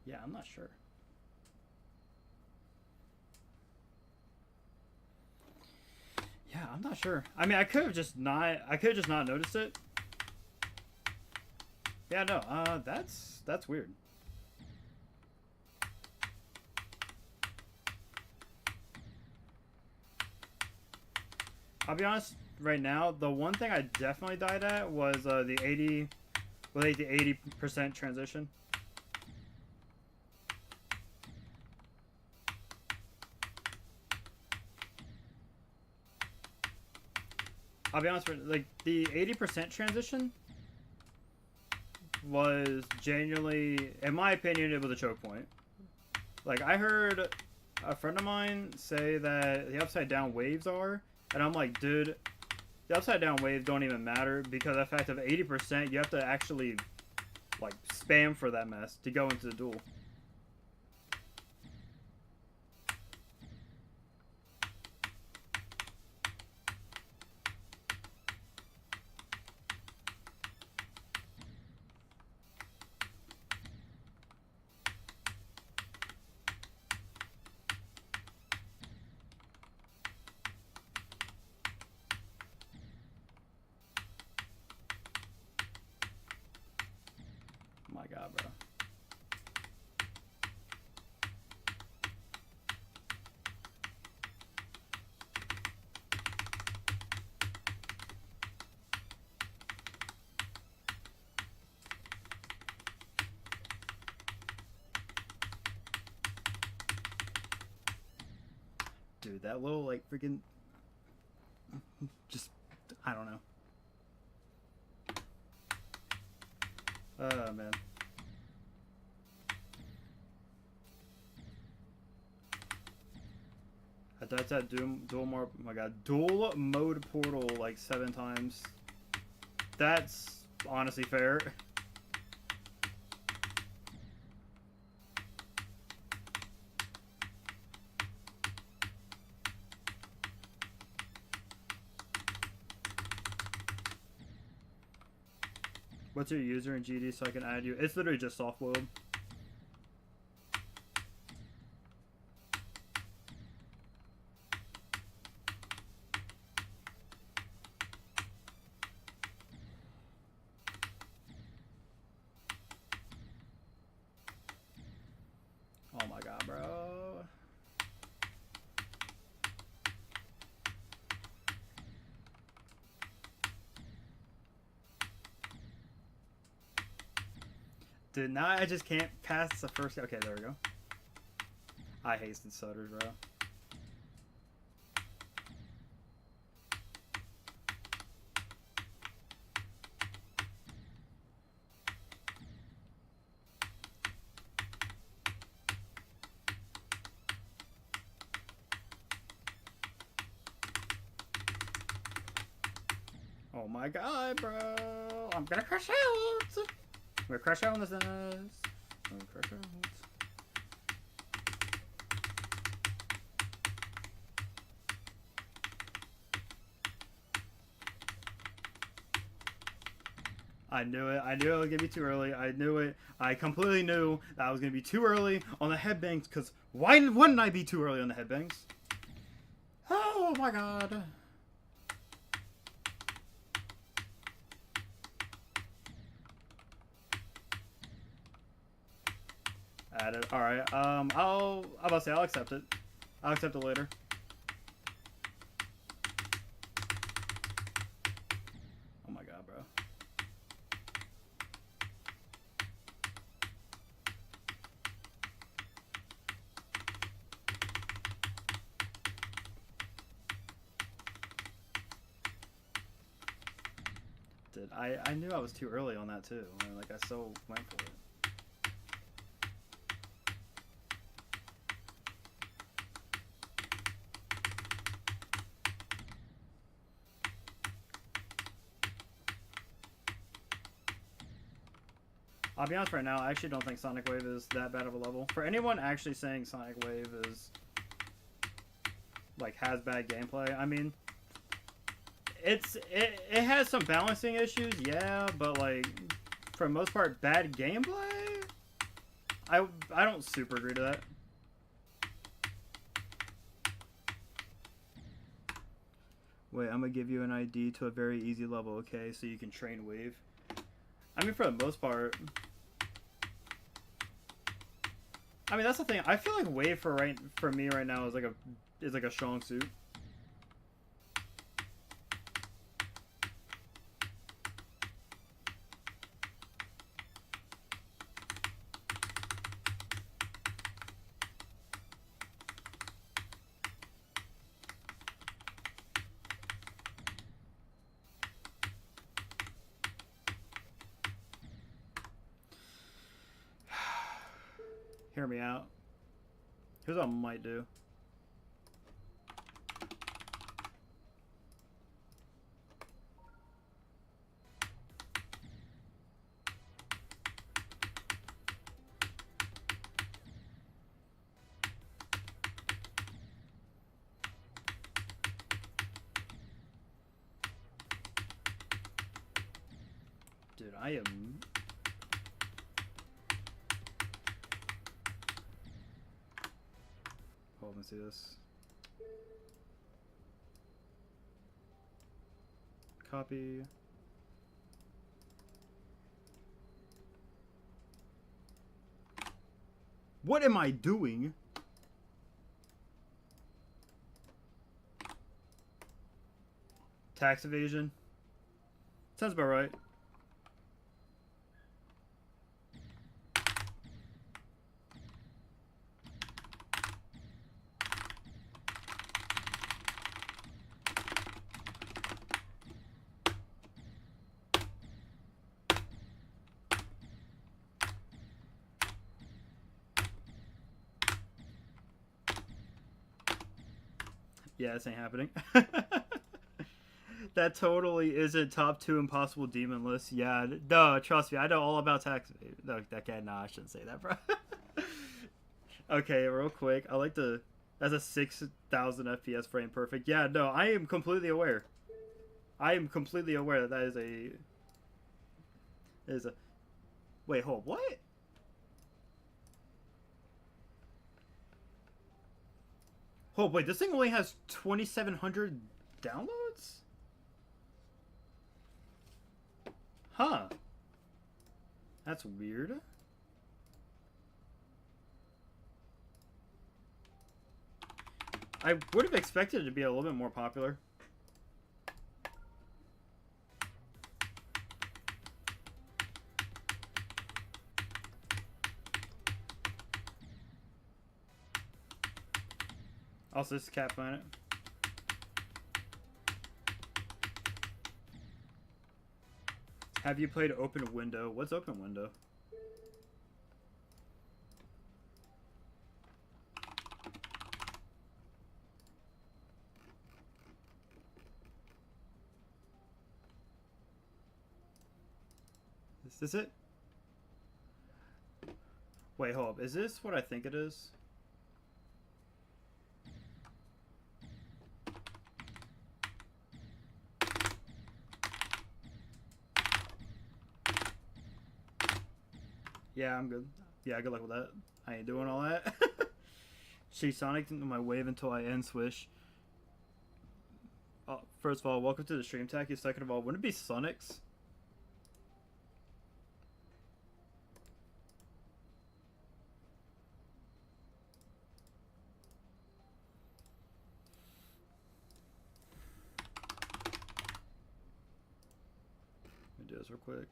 Yeah, I'm not sure. Yeah, I'm not sure. I mean, I could have just not noticed it. Yeah, no. That's weird. I'll be honest, right now, the one thing I definitely died at was the 80% transition. I'll be honest, like the 80% transition was genuinely, in my opinion, it was a choke point. Like I heard a friend of mine say that the upside down waves are. And I'm like, dude, the upside down waves don't even matter because the fact of 80%, you have to actually, like, spam for that mess to go into the duel. Dude, that little, like, freaking... Just... I don't know. Oh, man. I died to that dual more... Oh my god. Dual mode portal, like, 7 times. That's honestly fair. What's your user in GD so I can add you? It's literally just soft boiled. Oh my god, bro. Dude, now I just can't pass the first... Okay, there we go. I hasted stutters, bro. Oh my god, bro. I'm gonna crash out. I'm gonna crash out on this ass. I'm gonna crash out. I knew it. I knew it was gonna be too early. I knew it. I completely knew that I was gonna be too early on the headbangs. Because why wouldn't I be too early on the headbangs? Oh my god. Added. All right. I'm about to say I'll accept it. I'll accept it later. Oh my god, bro. Dude, I knew I was too early on that too. I mean, like I so went for it. I'll be honest right now, I actually don't think Sonic Wave is that bad of a level. For anyone actually saying Sonic Wave is, like, has bad gameplay, I mean, it has some balancing issues, yeah, but, like, for the most part, bad gameplay? I don't super agree to that. Wait, I'm gonna give you an ID to a very easy level, okay, so you can train Wave. I mean, for the most part... I mean, that's the thing. I feel like Wave for me right now is like a strong suit. Hear me out. Here's what I might do. Dude, I am... Hold on, see this. Copy. What am I doing? Tax evasion? Sounds about right. Yeah, this ain't happening. That totally isn't top 2 impossible demon list. Yeah, no, trust me, I know all about tax. No, that guy. Nah, I shouldn't say that, bro. Okay, real quick, I like to. That's a 6,000 FPS frame perfect. Yeah, no, I am completely aware. I am completely aware that that is a. Wait, hold. What? Hold. Wait, this thing only has 2,700 downloads. Huh. That's weird. I would have expected it to be a little bit more popular. Also, this is Cat Planet. Have you played Open Window? What's Open Window? Is this it? Wait, hold up. Is this what I think it is? Yeah, I'm good. Yeah, good luck with that. I ain't doing all that. She Sonic into my wave until I end swish. First of all, welcome to the stream tag. Second of all, wouldn't it be Sonic's? Let me do this real quick.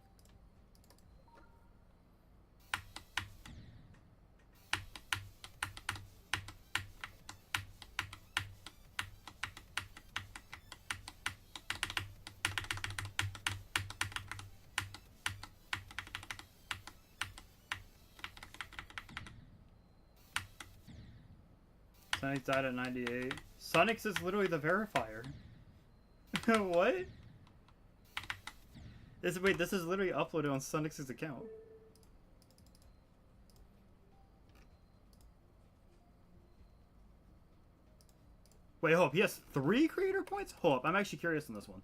Sonic died at 98. Sonic's is literally the verifier. What? Wait, this is literally uploaded on Sonic's account. Wait, hold up. He has 3 creator points? Hold up. I'm actually curious on this one.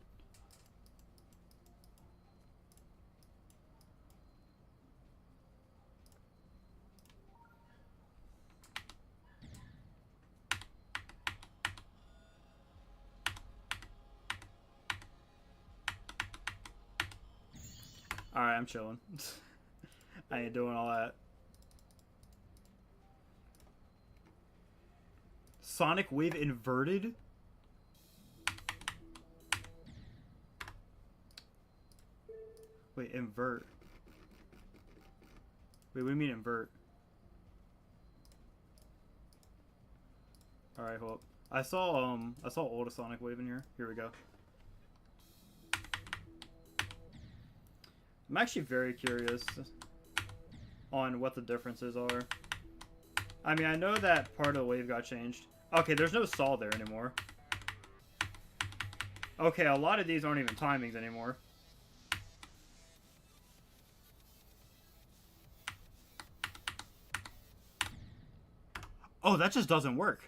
Alright, I'm chilling. I ain't doing all that. Sonic Wave inverted? Wait, invert. Wait, what do you mean invert? Alright, hold up. I saw old Sonic Wave in here. Here we go. I'm actually very curious on what the differences are. I mean, I know that part of the wave got changed. Okay, there's no saw there anymore. Okay, a lot of these aren't even timings anymore. Oh, that just doesn't work.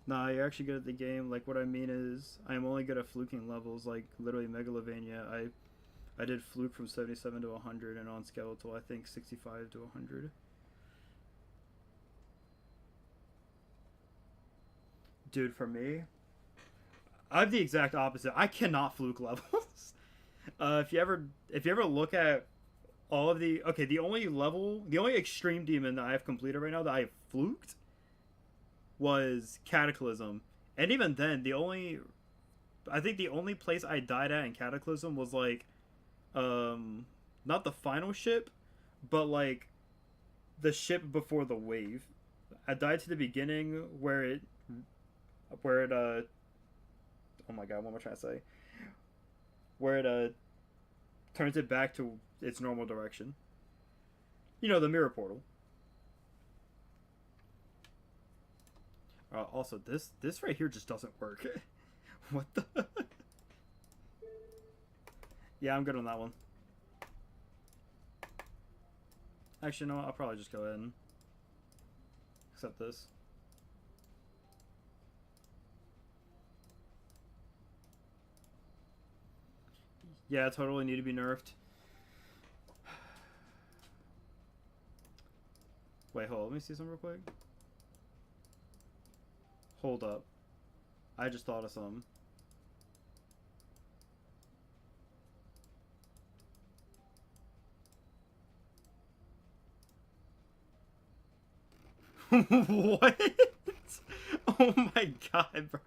Nah, you're actually good at the game. Like, what I mean is, I'm only good at fluking levels, like, literally Megalovania. I did fluke from 77 to 100, and on Skeletal, I think 65 to 100. Dude, for me, I'm the exact opposite. I cannot fluke levels. If you ever look at all of the the only extreme demon that I have completed right now that I have fluked was Cataclysm, and even then, I think the only place I died at in Cataclysm was like, not the final ship, but like the ship before the wave. I died to the beginning where it oh my god, what am I trying to say? Where it turns it back to its normal direction. You know, the mirror portal. Also, this right here just doesn't work. What the? Yeah, I'm good on that one. Actually, no, I'll probably just go ahead and accept this. Yeah, totally need to be nerfed. Wait, hold on, let me see something real quick. Hold up. I just thought of something. What? Oh my god, bro.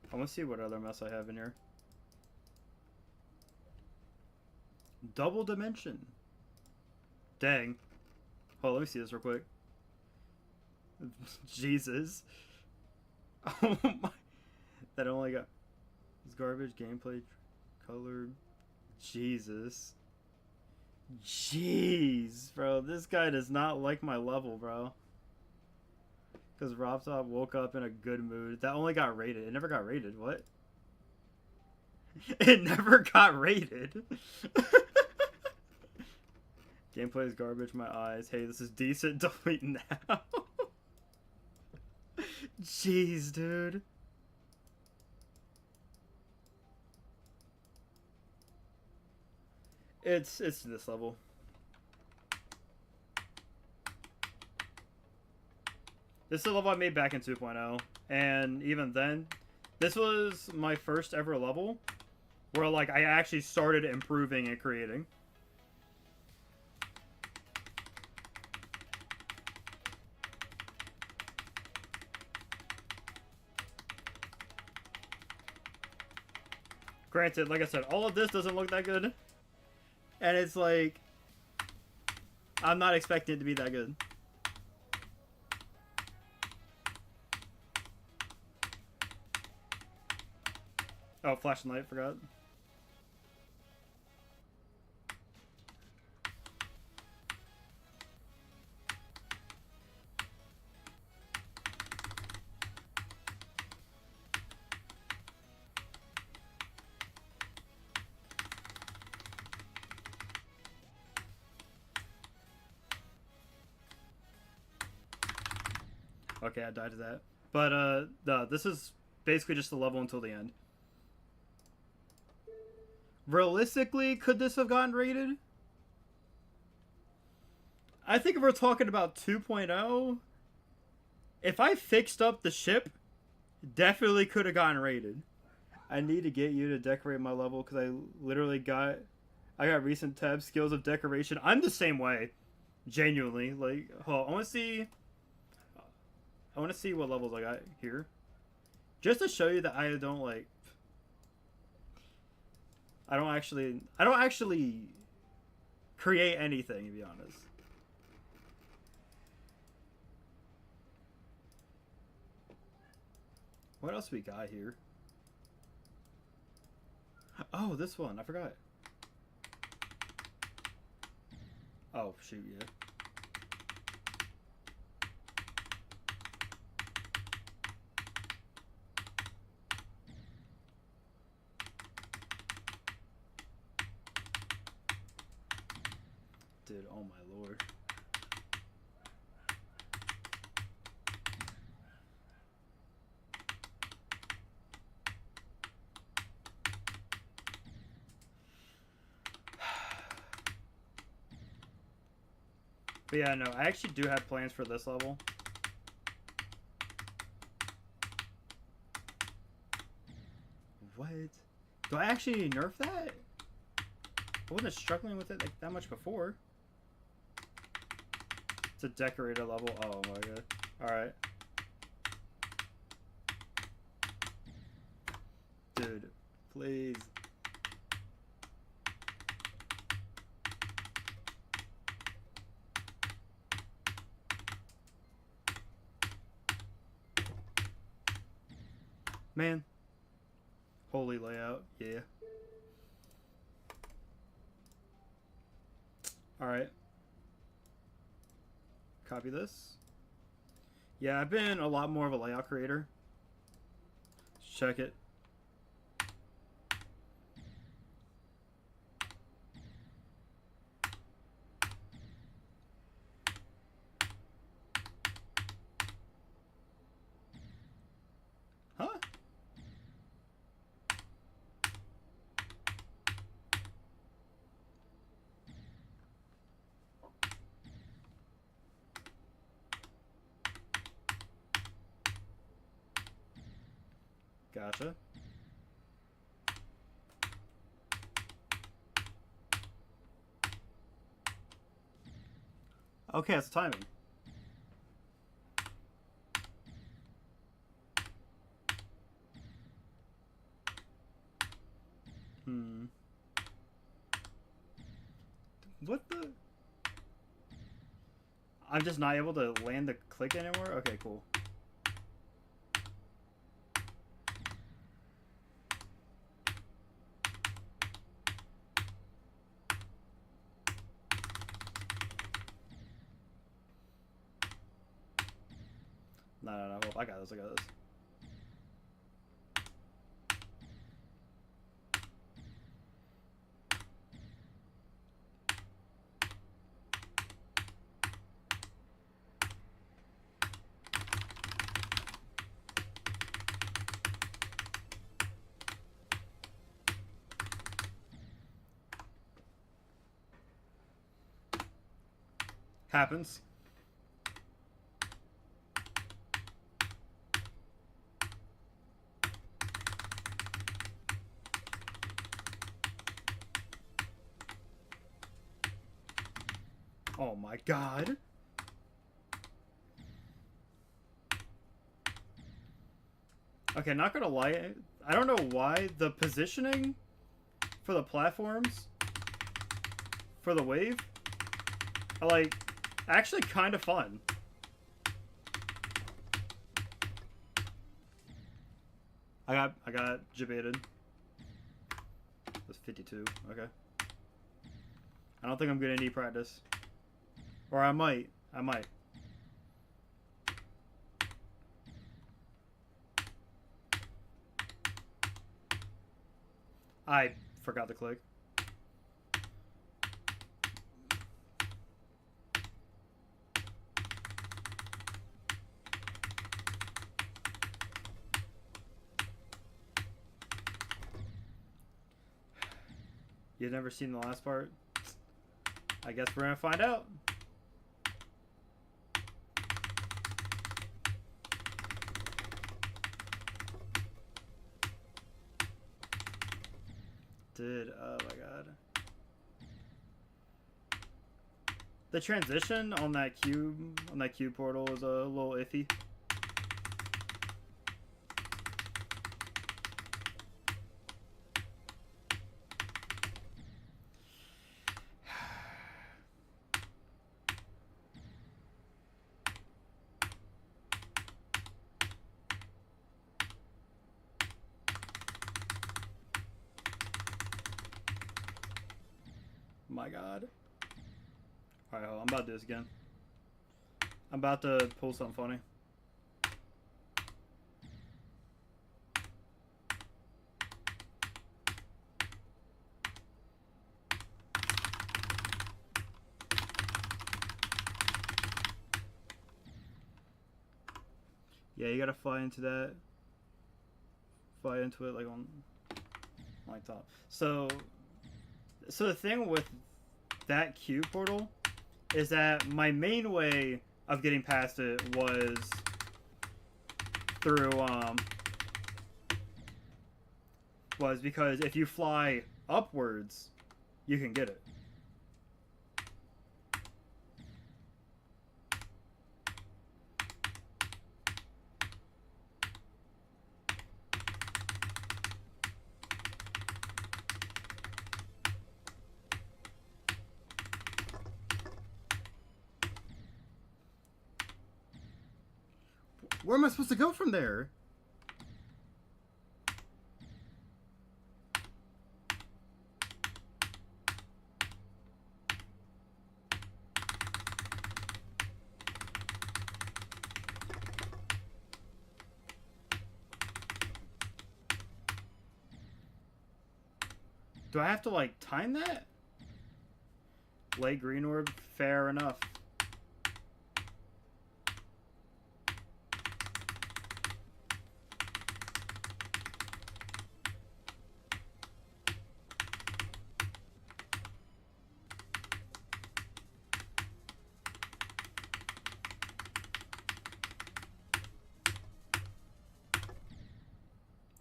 I want to see what other mess I have in here. Double dimension. Dang. Hold on, let me see this real quick. Jesus. Oh my. That only got. It's garbage, gameplay, color. Jesus. Jeez, bro. This guy does not like my level, bro. Because RobTop woke up in a good mood. That only got rated. It never got rated. What? It never got rated. Gameplay is garbage. My eyes. Hey, this is decent. Delete now. Jeez, dude. It's this level. This is the level I made back in 2.0, and even then, this was my first ever level where like I actually started improving and creating. Granted, like I said, all of this doesn't look that good, and it's like I'm not expecting it to be that good. Oh, flashing light, forgot. Okay, I died to that. But, this is basically just the level until the end. Realistically, could this have gotten rated? I think if we're talking about 2.0, if I fixed up the ship, definitely could have gotten rated. I need to get you to decorate my level because I literally got recent tab skills of decoration. I'm the same way, genuinely. Like, hold on, I want to see what levels I got here, just to show you that I don't like. I don't actually create anything, to be honest. What else we got here? Oh, this one. I forgot. Oh, shoot, yeah. Dude, oh my lord. But yeah, no, I actually do have plans for this level. What? Do I actually nerf that? I wasn't struggling with it like that much before. It's a decorator level. Oh my god. Alright. Dude, please. Man. Holy layout, yeah. Alright. Copy this. Yeah, I've been a lot more of a layout creator. Check it. Huh? Gotcha. Okay, it's timing. What the? I'm just not able to land the click anymore? Okay, cool. No. I got this. Happens. Oh my god. Okay, not gonna lie. I don't know why the positioning for the platforms for the wave are like actually kind of fun. I got jibaited. That's 52. Okay. I don't think I'm gonna need practice. Or I might. I forgot to click. You've never seen the last part? I guess we're gonna find out. Oh my god. The transition on that cube portal is a little iffy. My god. Alright, I'm about to do this again. I'm about to pull something funny. Yeah, you gotta fly into that. Fly into it like on like top. So the thing with that cube portal is that my main way of getting past it was through was because if you fly upwards, you can get it. Where am I supposed to go from there? Do I have to, like, time that? Late green orb? Fair enough.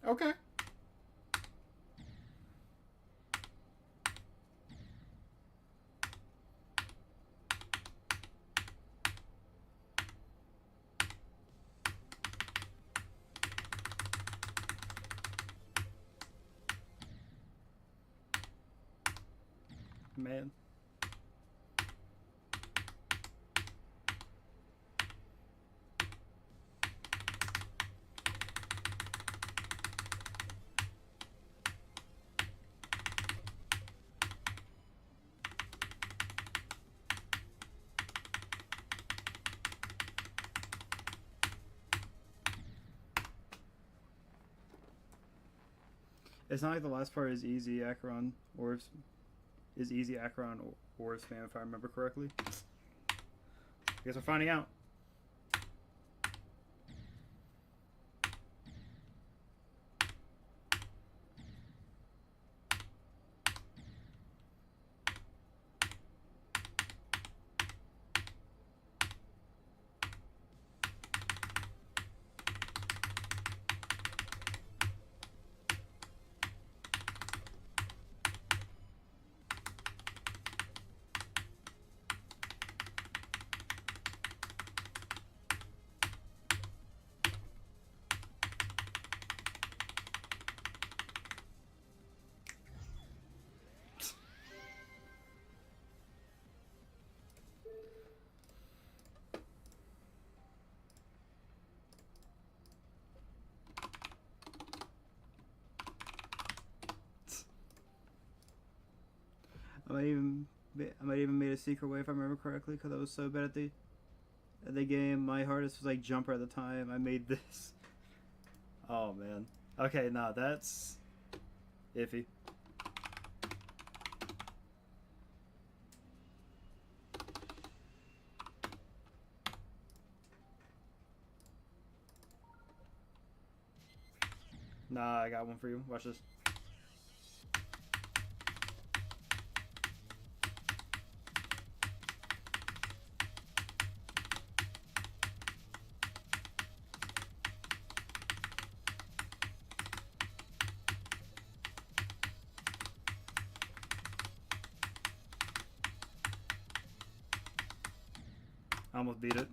Okay. Man. It's not like the last part is easy Acheron orbs. Is easy Acheron orbs spam if I remember correctly. I guess we're finding out. I might even made a secret way if I remember correctly because I was so bad at the game. My hardest was like jumper at the time. I made this. Oh man. Okay, nah, that's iffy. Nah, I got one for you. Watch this. I almost beat it.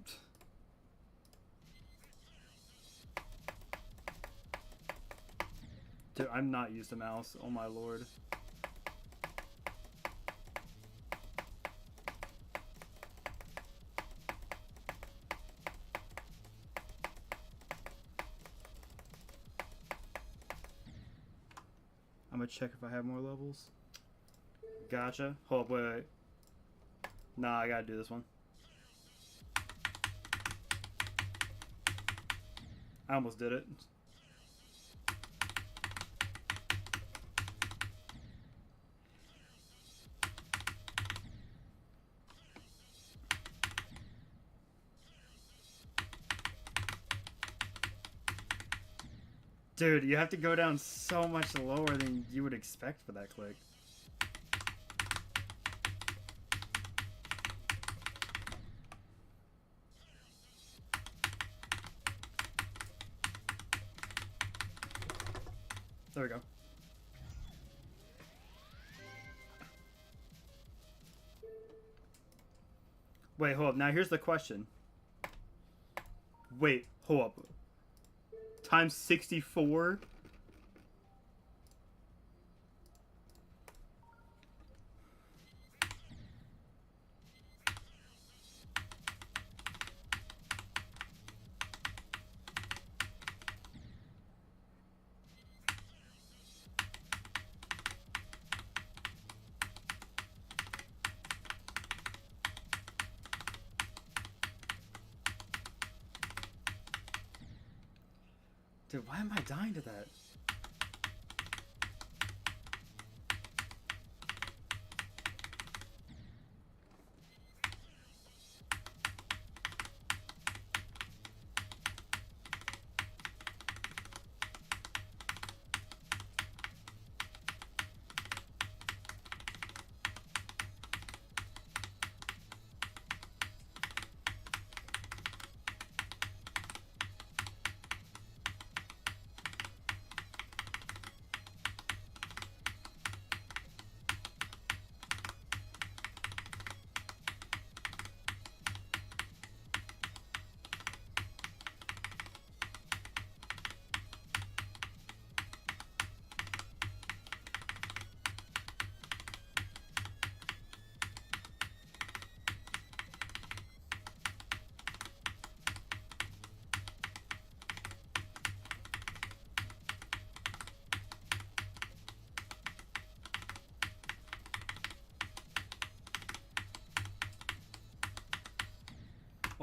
Dude, I'm not used to mouse. Oh my lord. I'm gonna check if I have more levels. Gotcha. Hold up, wait. Nah, I gotta do this one. I almost did it. Dude, you have to go down so much lower than you would expect for that click. There we go. Wait, hold up. Now here's the question. Wait, hold up. Times 64? Dude, why am I dying to that?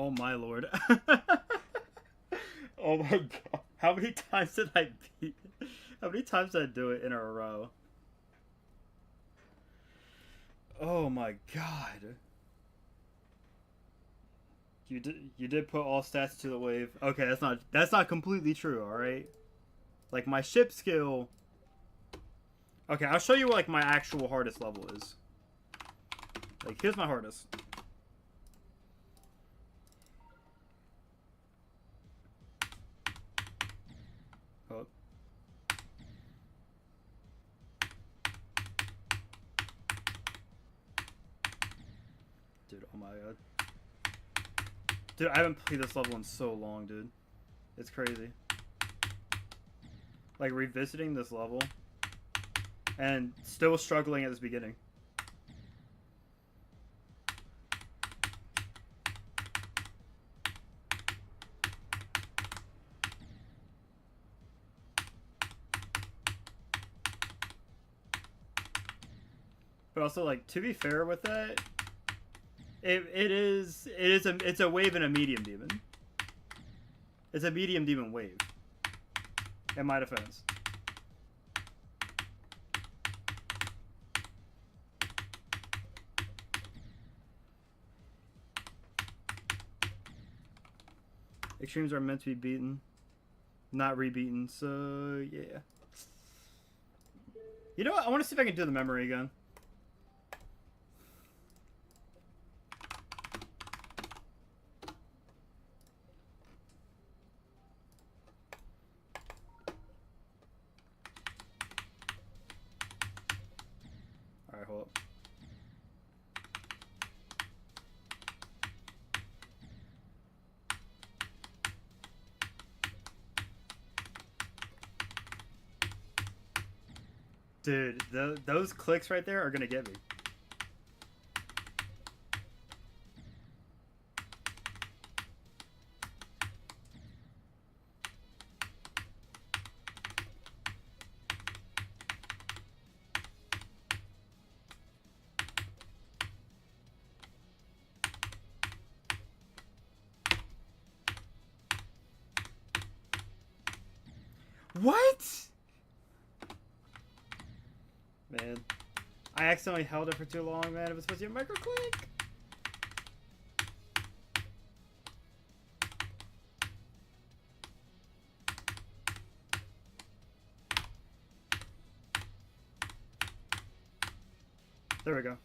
Oh my lord. Oh my god. How many times did I beat it? How many times did I do it in a row? Oh my god. You did put all stats to the wave. Okay, that's not completely true, alright? Like my ship skill. Okay, I'll show you what like my actual hardest level is. Like here's my hardest. Oh. Dude, oh my god. Dude, I haven't played this level in so long, dude. It's crazy. Like revisiting this level and still struggling at this beginning. But also, like, to be fair with that, it's a wave and a medium demon. It's a medium demon wave. In my defense. Extremes are meant to be beaten, not rebeaten, so yeah. You know what? I want to see if I can do the memory again. Alright, hold up. Dude, those clicks right there are gonna get me. What? Man, I accidentally held it for too long, man. It was supposed to be a micro click. There we go.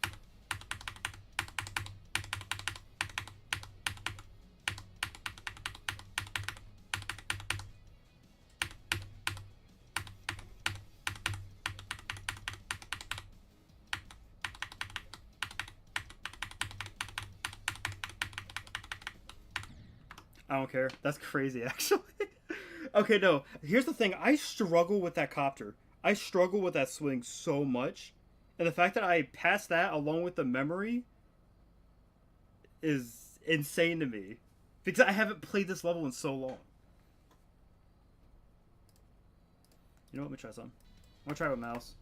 I don't care. That's crazy, actually. Okay, no. Here's the thing. I struggle with that copter. I struggle with that swing so much. And the fact that I passed that along with the memory is insane to me. Because I haven't played this level in so long. You know what? Let me try some. I'm going to try with mouse.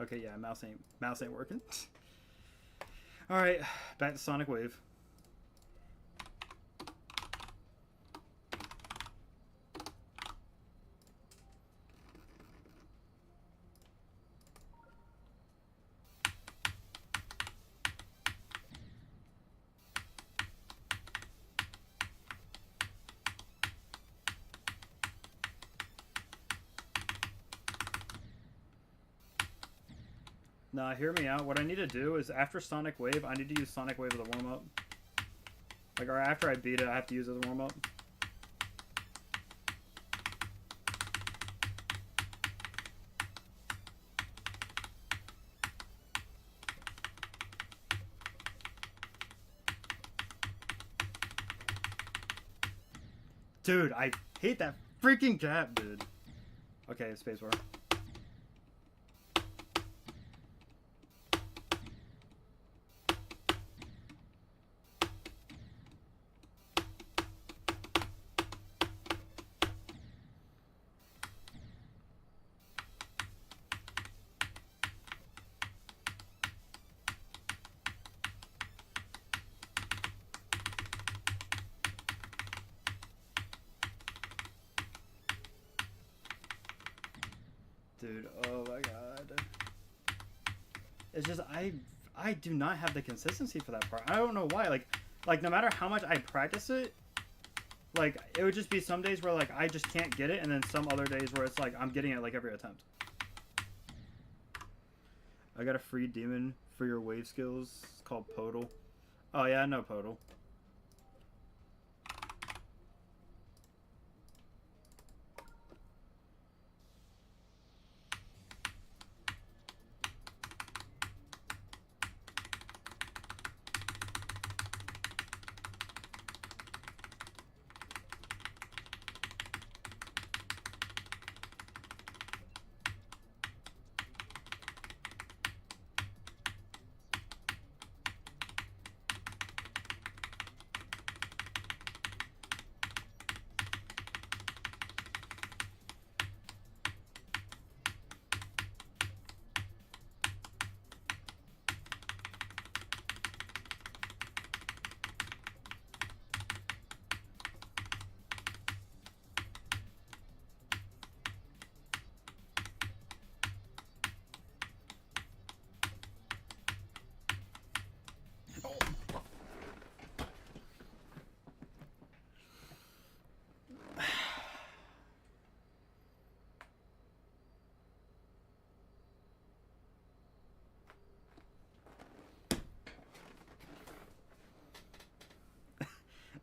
Okay, yeah, mouse ain't working. All right, back to Sonic Wave. Nah, hear me out. What I need to do is after Sonic Wave, I need to use Sonic Wave as a warm-up. Like, or after I beat it, I have to use it as a warm-up. Dude, I hate that freaking gap, dude. Okay, spacebar. dude. Oh my god. It's just I do not have the consistency for that part. I don't know why. Like no matter how much I practice it, like it would just be some days where like I just can't get it, and then some other days where it's like I'm getting it like every attempt. I got a free demon for your wave skills. It's called Podal. Oh yeah, I know Podal.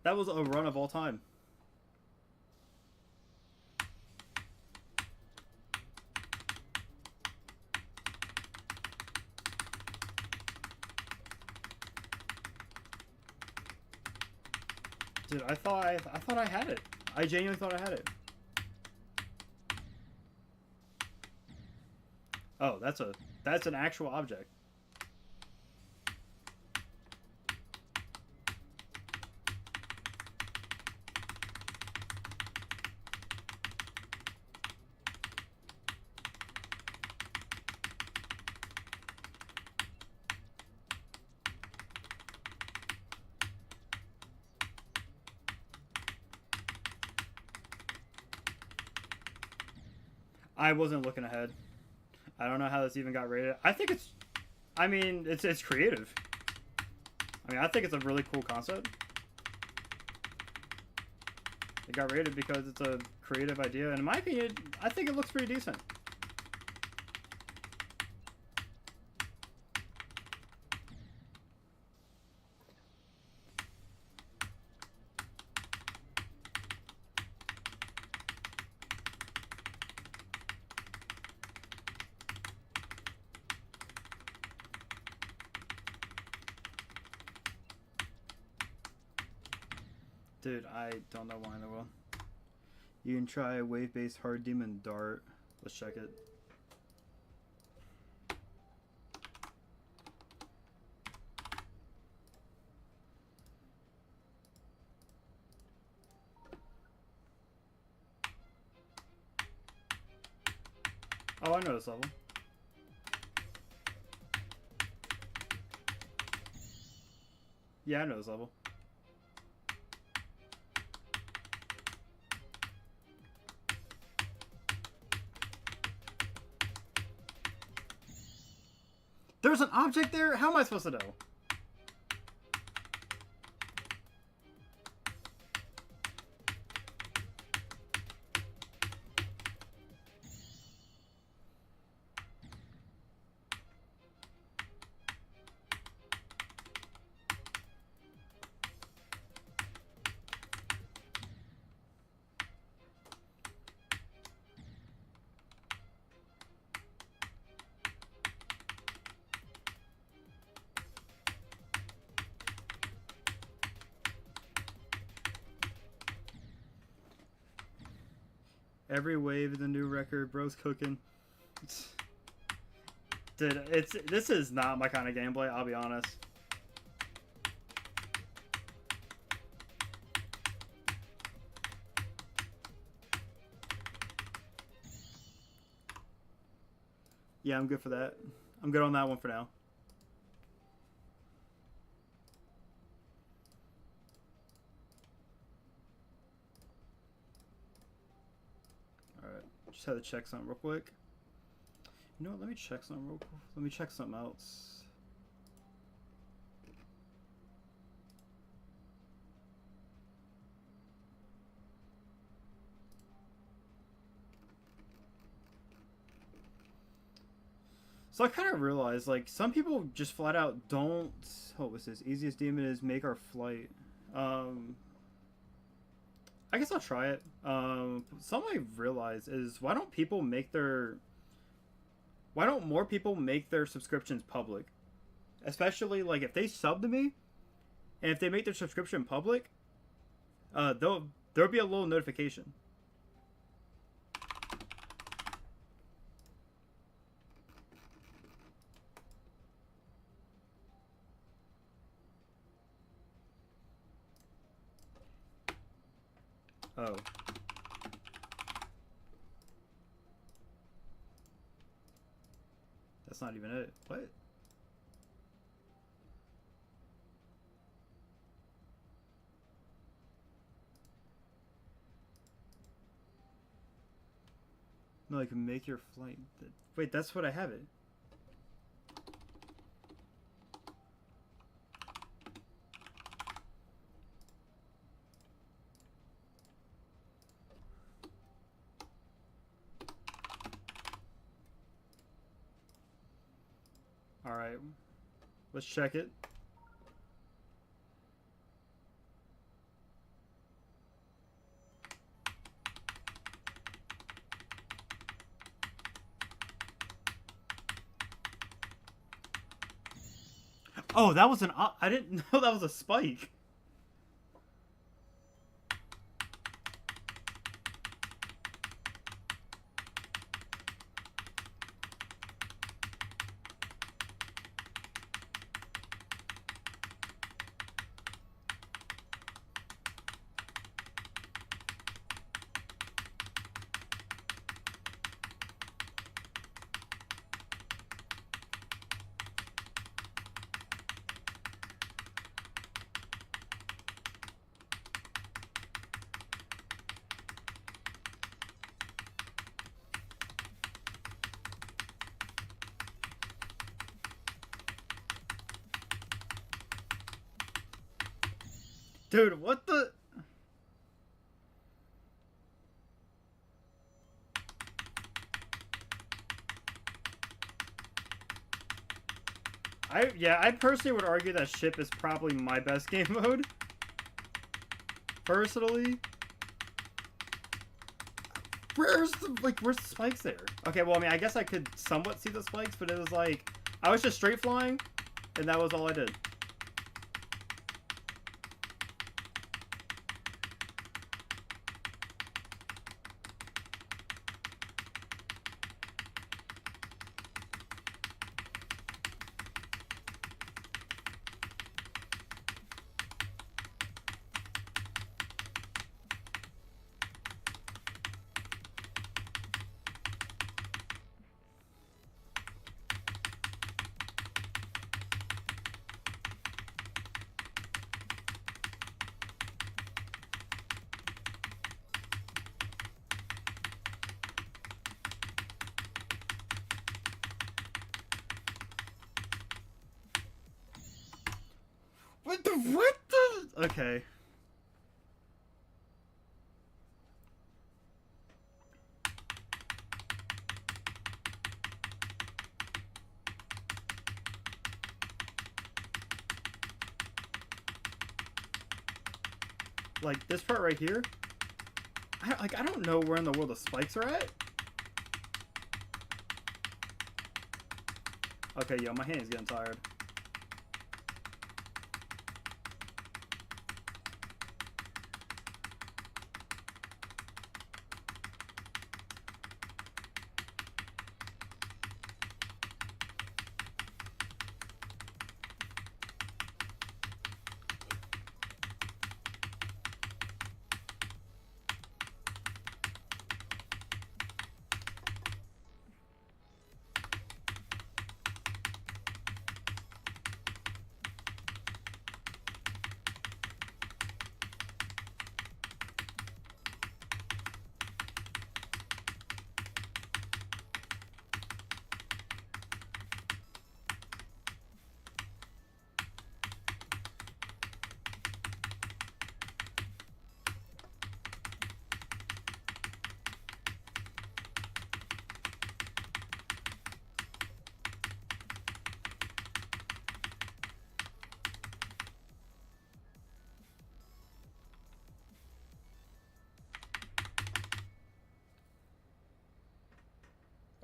That was a run of all time. Dude, I thought I had it. I genuinely thought I had it. Oh, that's an actual object. I wasn't looking ahead. I don't know how this even got rated. I think it's, I mean, it's creative. I mean, I think it's a really cool concept. It got rated because it's a creative idea, and in my opinion, I think it looks pretty decent. Dude, I don't know why in the world. You can try a wave-based hard demon dart. Let's check it. Oh, I know this level. Yeah, I know this level. There's an object there? How am I supposed to know? Every wave is a new record. Bro's cooking. Dude, this is not my kind of gameplay, I'll be honest. Yeah, I'm good for that. I'm good on that one for now. Alright, just had to check something real quick. You know what? Let me check something real quick. Let me check something else. So I kind of realized, like, some people just flat out don't. What was this? Easiest demon is make our flight. I guess I'll try it. Something I've realized is why don't more people make their subscriptions public? Especially like if they sub to me, and if they make their subscription public, there'll be a little notification. Oh. That's not even it. What? No, I can make your flight. Wait, that's what I have it. Alright. Let's check it. Oh, that was I didn't know that was a spike. Dude, what the? I personally would argue that ship is probably my best game mode. Personally. Where's the spikes there? Okay, well, I mean, I guess I could somewhat see the spikes, but it was like, I was just straight flying, and that was all I did. What the? Okay. Like, this part right here, I don't know where in the world the spikes are at. Okay, yo, my hand's getting tired.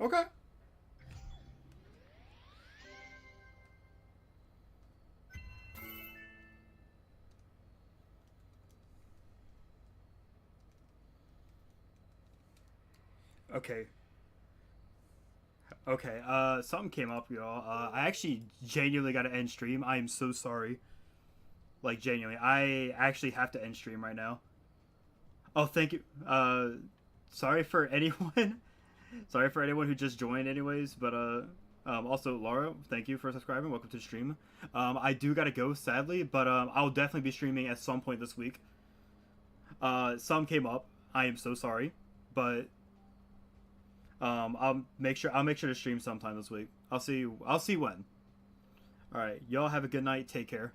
Okay. Okay. Okay. Something came up, y'all. I actually genuinely got to end stream. I am so sorry. Like genuinely, I actually have to end stream right now. Oh, thank you. Sorry for anyone. Sorry for anyone who just joined, anyways. But also Laura, thank you for subscribing. Welcome to the stream. I do gotta go, sadly, but I'll definitely be streaming at some point this week. Some came up. I am so sorry, but I'll make sure to stream sometime this week. I'll see when. All right, y'all have a good night. Take care.